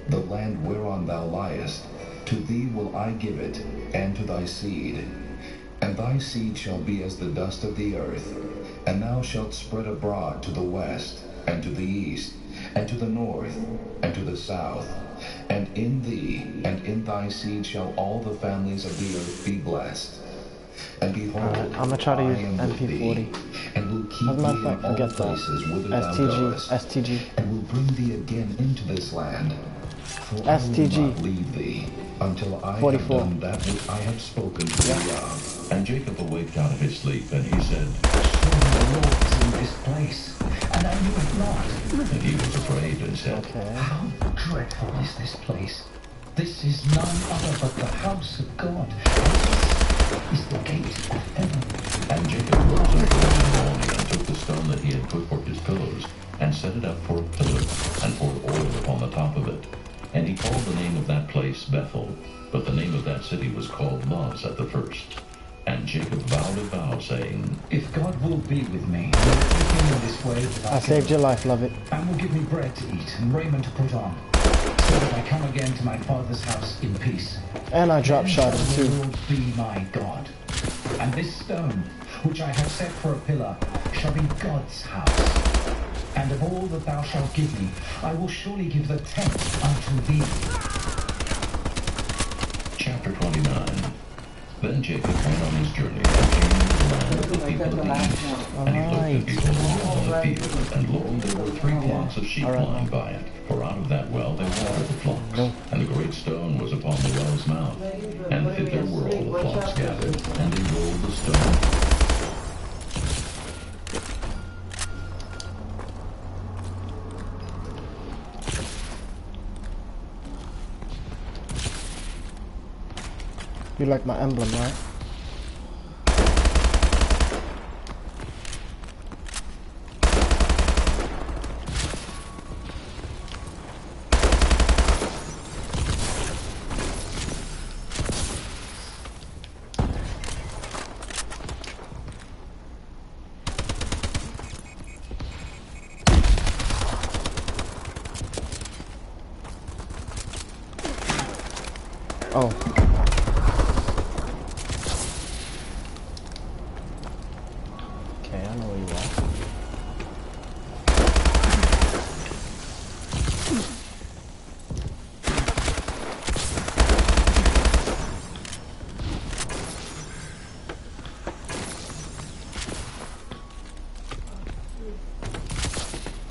Speaker 3: The land whereon thou liest, to thee will I give it, and to thy seed. And thy seed shall be as the dust of the earth, and thou shalt spread abroad to the west, and to the east, and to the north, and to the south. And in thee and in thy seed shall all the families of the earth be blessed. And behold,
Speaker 1: Alright, I'm gonna try to
Speaker 3: I
Speaker 1: use
Speaker 3: am with
Speaker 1: MP40.
Speaker 3: thee, and will keep
Speaker 1: As a matter
Speaker 3: thee
Speaker 1: of
Speaker 3: in
Speaker 1: fact,
Speaker 3: all
Speaker 1: forget that.
Speaker 3: places whither thou
Speaker 1: STG,
Speaker 3: goest,
Speaker 1: STG.
Speaker 3: and will bring thee again into this land. For
Speaker 1: STG.
Speaker 3: I will not leave thee until I
Speaker 1: 44.
Speaker 3: have done that which I have spoken to thee of.
Speaker 2: And Jacob awaked out of his sleep, and he said,
Speaker 13: The Lord is in this place, and I knew it not.
Speaker 2: and he was afraid, and said,
Speaker 1: Okay.
Speaker 13: How dreadful is this place! This is none other but the house of God. This is the gate of heaven.
Speaker 2: And Jacob rose up early in the morning, and took the stone that he had put for his pillows, and set it up for a pillar, and poured oil upon the top of it. And he called the name of that place Bethel, but the name of that city was called Luz at the first. And Jacob vowed a vow, saying,
Speaker 13: If God will be with me, will keep him in this way that
Speaker 1: I saved your life, love it.
Speaker 13: and will give me bread to eat and raiment to put on, so that I come again to my father's house in peace.
Speaker 1: And I drop
Speaker 13: Then
Speaker 1: shot
Speaker 13: shall
Speaker 1: too.
Speaker 13: the Lord be my God, and this stone, which I have set for a pillar, shall be God's house. And of all that thou shalt give me, I will surely give the tenth unto thee.
Speaker 2: Chapter 29. Then Jacob went on his journey, and came into the land of the people of the east. And he looked, and behold, a field, and lo, there were 3 flocks of sheep lying by it. For out of that well they watered the flocks, and the great stone was upon the well's mouth. And thither were all the flocks gathered, and they rolled the stone.
Speaker 1: You like my emblem, right? Oh. Okay, I know where you are.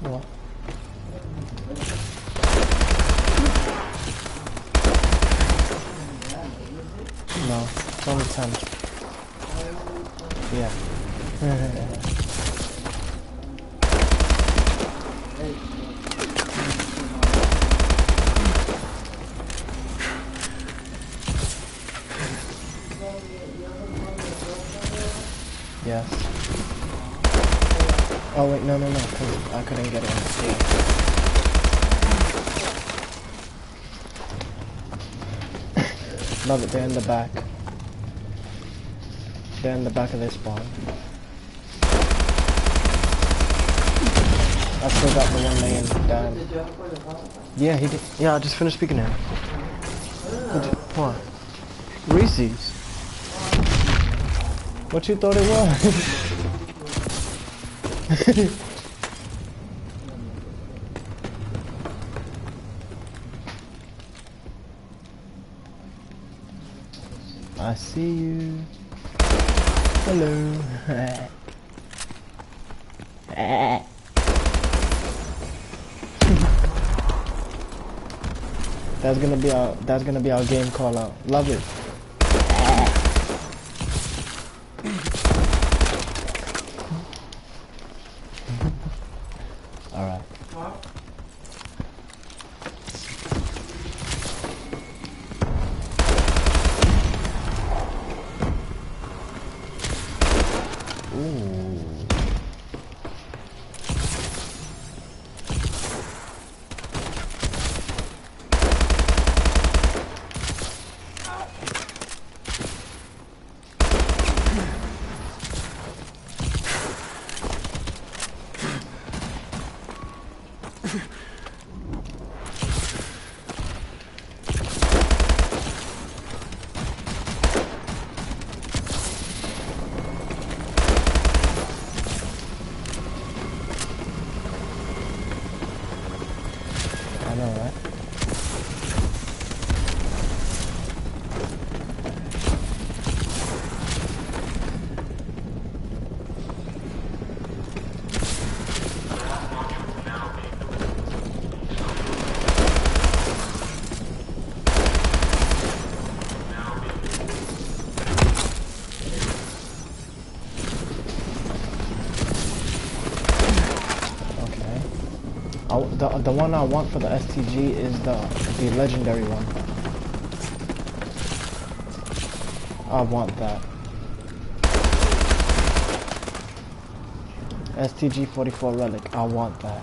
Speaker 1: What? No, it's only 10. Yeah. Yes. Oh wait, no, because I couldn't get it on the scale. Love it, they're in the back. They're in the back of this spawn. I still got the one laying down. Yeah, he did. Yeah, I just finished speaking to him. What? Reese's? What you thought it was? I see you. Hello. That's gonna be our game call out. Love it. All right. I know, right? The one I want for the STG is the legendary one. I want that. STG 44 relic. I want that.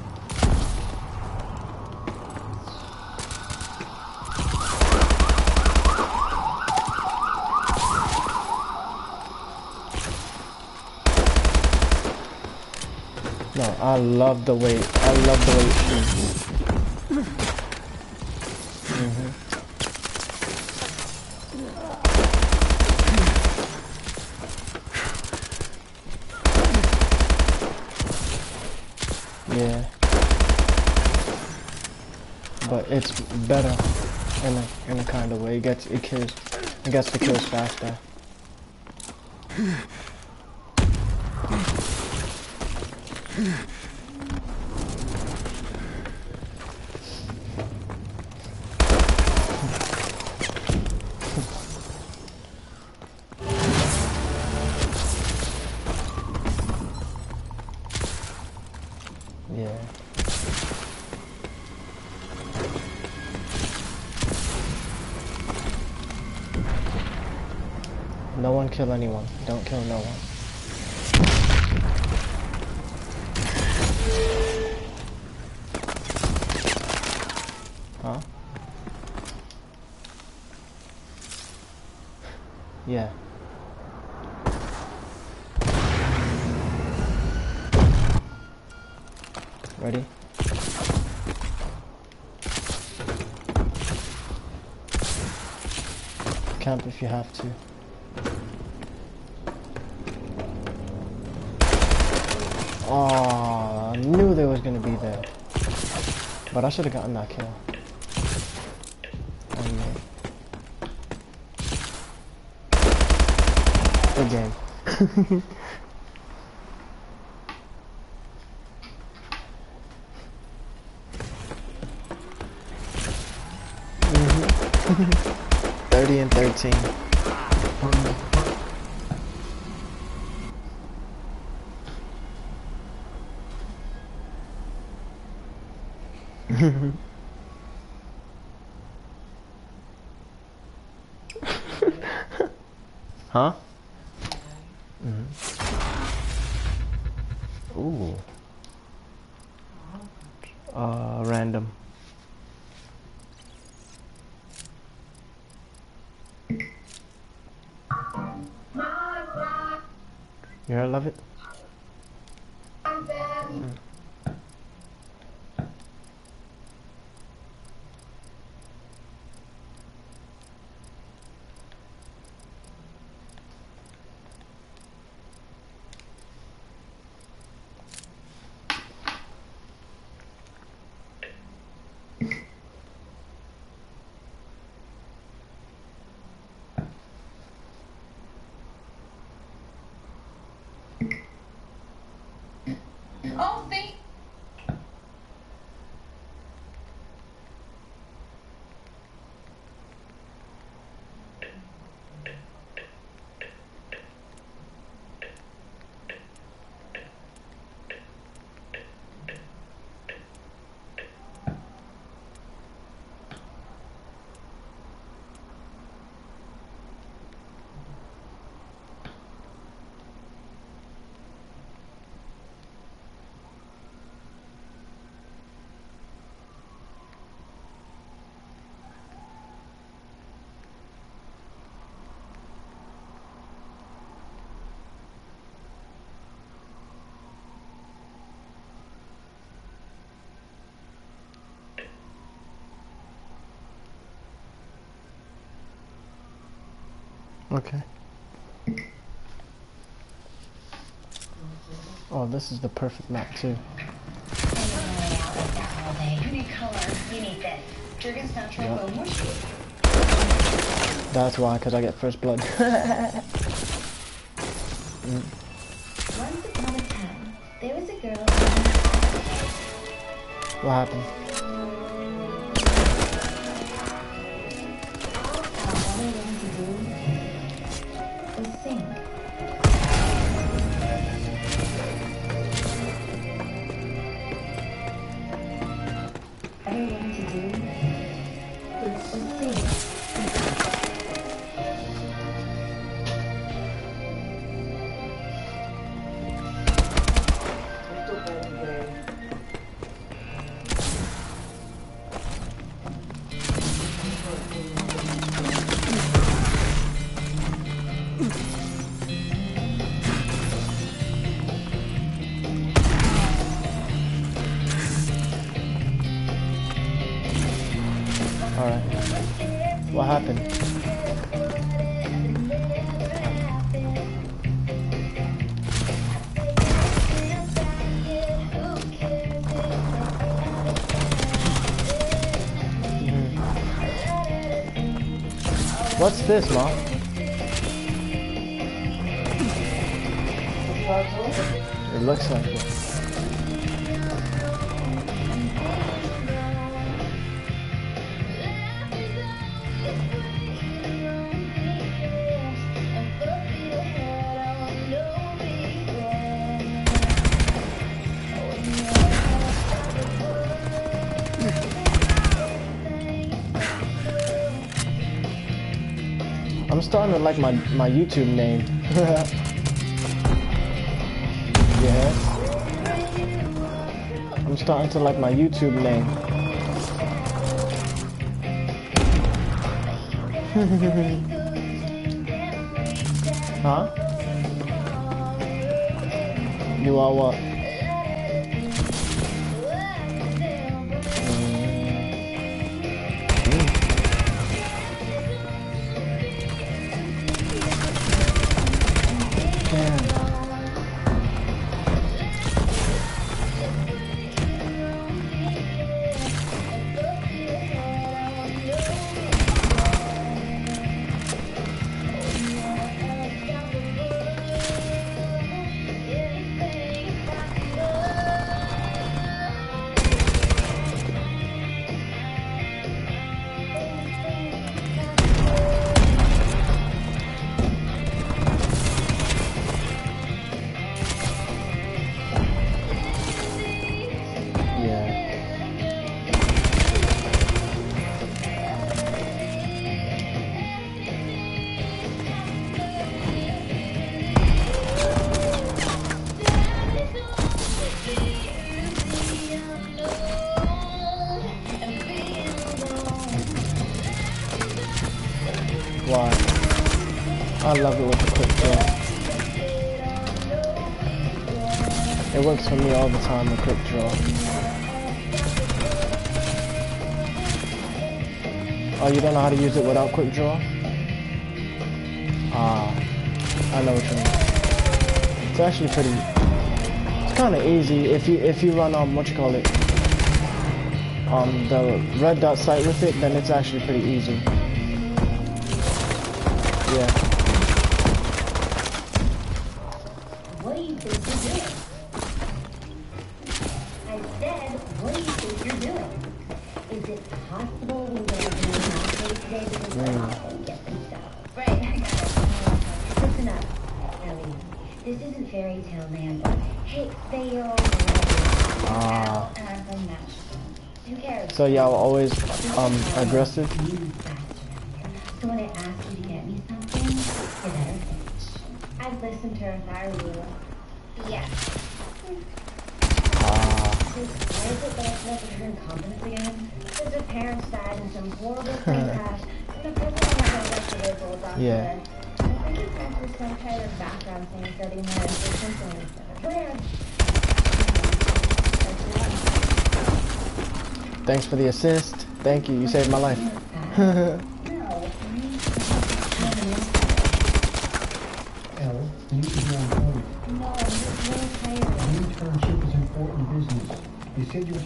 Speaker 1: No, I love the way it shoots. Yeah. But it's better in a kind of way. It gets the kills faster. No one kill anyone. Don't kill no one. Huh? Yeah. Ready? Camp if you have to. Oh, I knew they was gonna be there. But I should have gotten that kill. Anyway. Good game. Mm-hmm. 30 and 13. Huh? Mm-hmm. Ooh. Random. You heard love it? Mm.
Speaker 14: Oh, thank.
Speaker 1: Okay. Oh, this is the perfect map too.
Speaker 15: You need color. You need this. Jurgen's not trying to mush you.
Speaker 1: That's why, because I get first blood.
Speaker 15: Once upon a time, there was a girl.
Speaker 1: What happened? Alright. What happened? What's this, Mom? It looks like it. I'm starting to like my YouTube name. Yes. I'm starting to like my YouTube name. Huh? You are what? Why? I love it with the quick draw. It works for me all the time, the quick draw. Oh, you don't know how to use it without quick draw? Ah, I know what you mean. It's actually pretty. It's kind of easy if you run what you call it, the red dot sight with it. Then it's actually pretty easy. Yeah.
Speaker 12: What do you think you're doing? I said, what do you think you're doing? Is it possible we were going to halfway today because we're not going to get some stuff? Right, I got it. Listen up, Ellie. This isn't fairy tale land, but hey, say you're all and I'm from Nashville. Who cares?
Speaker 1: So y'all always aggressive?
Speaker 12: So when I ask you to get me something, you better finish. I'd listen to her if I were you. Yeah. So why is it that I feel like I'm in confidence again? Because her parents died in some horrible plane crash, and the person I'm not going to get to live will doctor.
Speaker 1: Yeah.
Speaker 12: I think it's time for some kind of background thing studying my assistance and whatever.
Speaker 1: Thanks for the assist. Thank you. You saved my life.
Speaker 5: You should be on point.
Speaker 12: No, I'm just really tired.
Speaker 5: The internship is important business. You said you were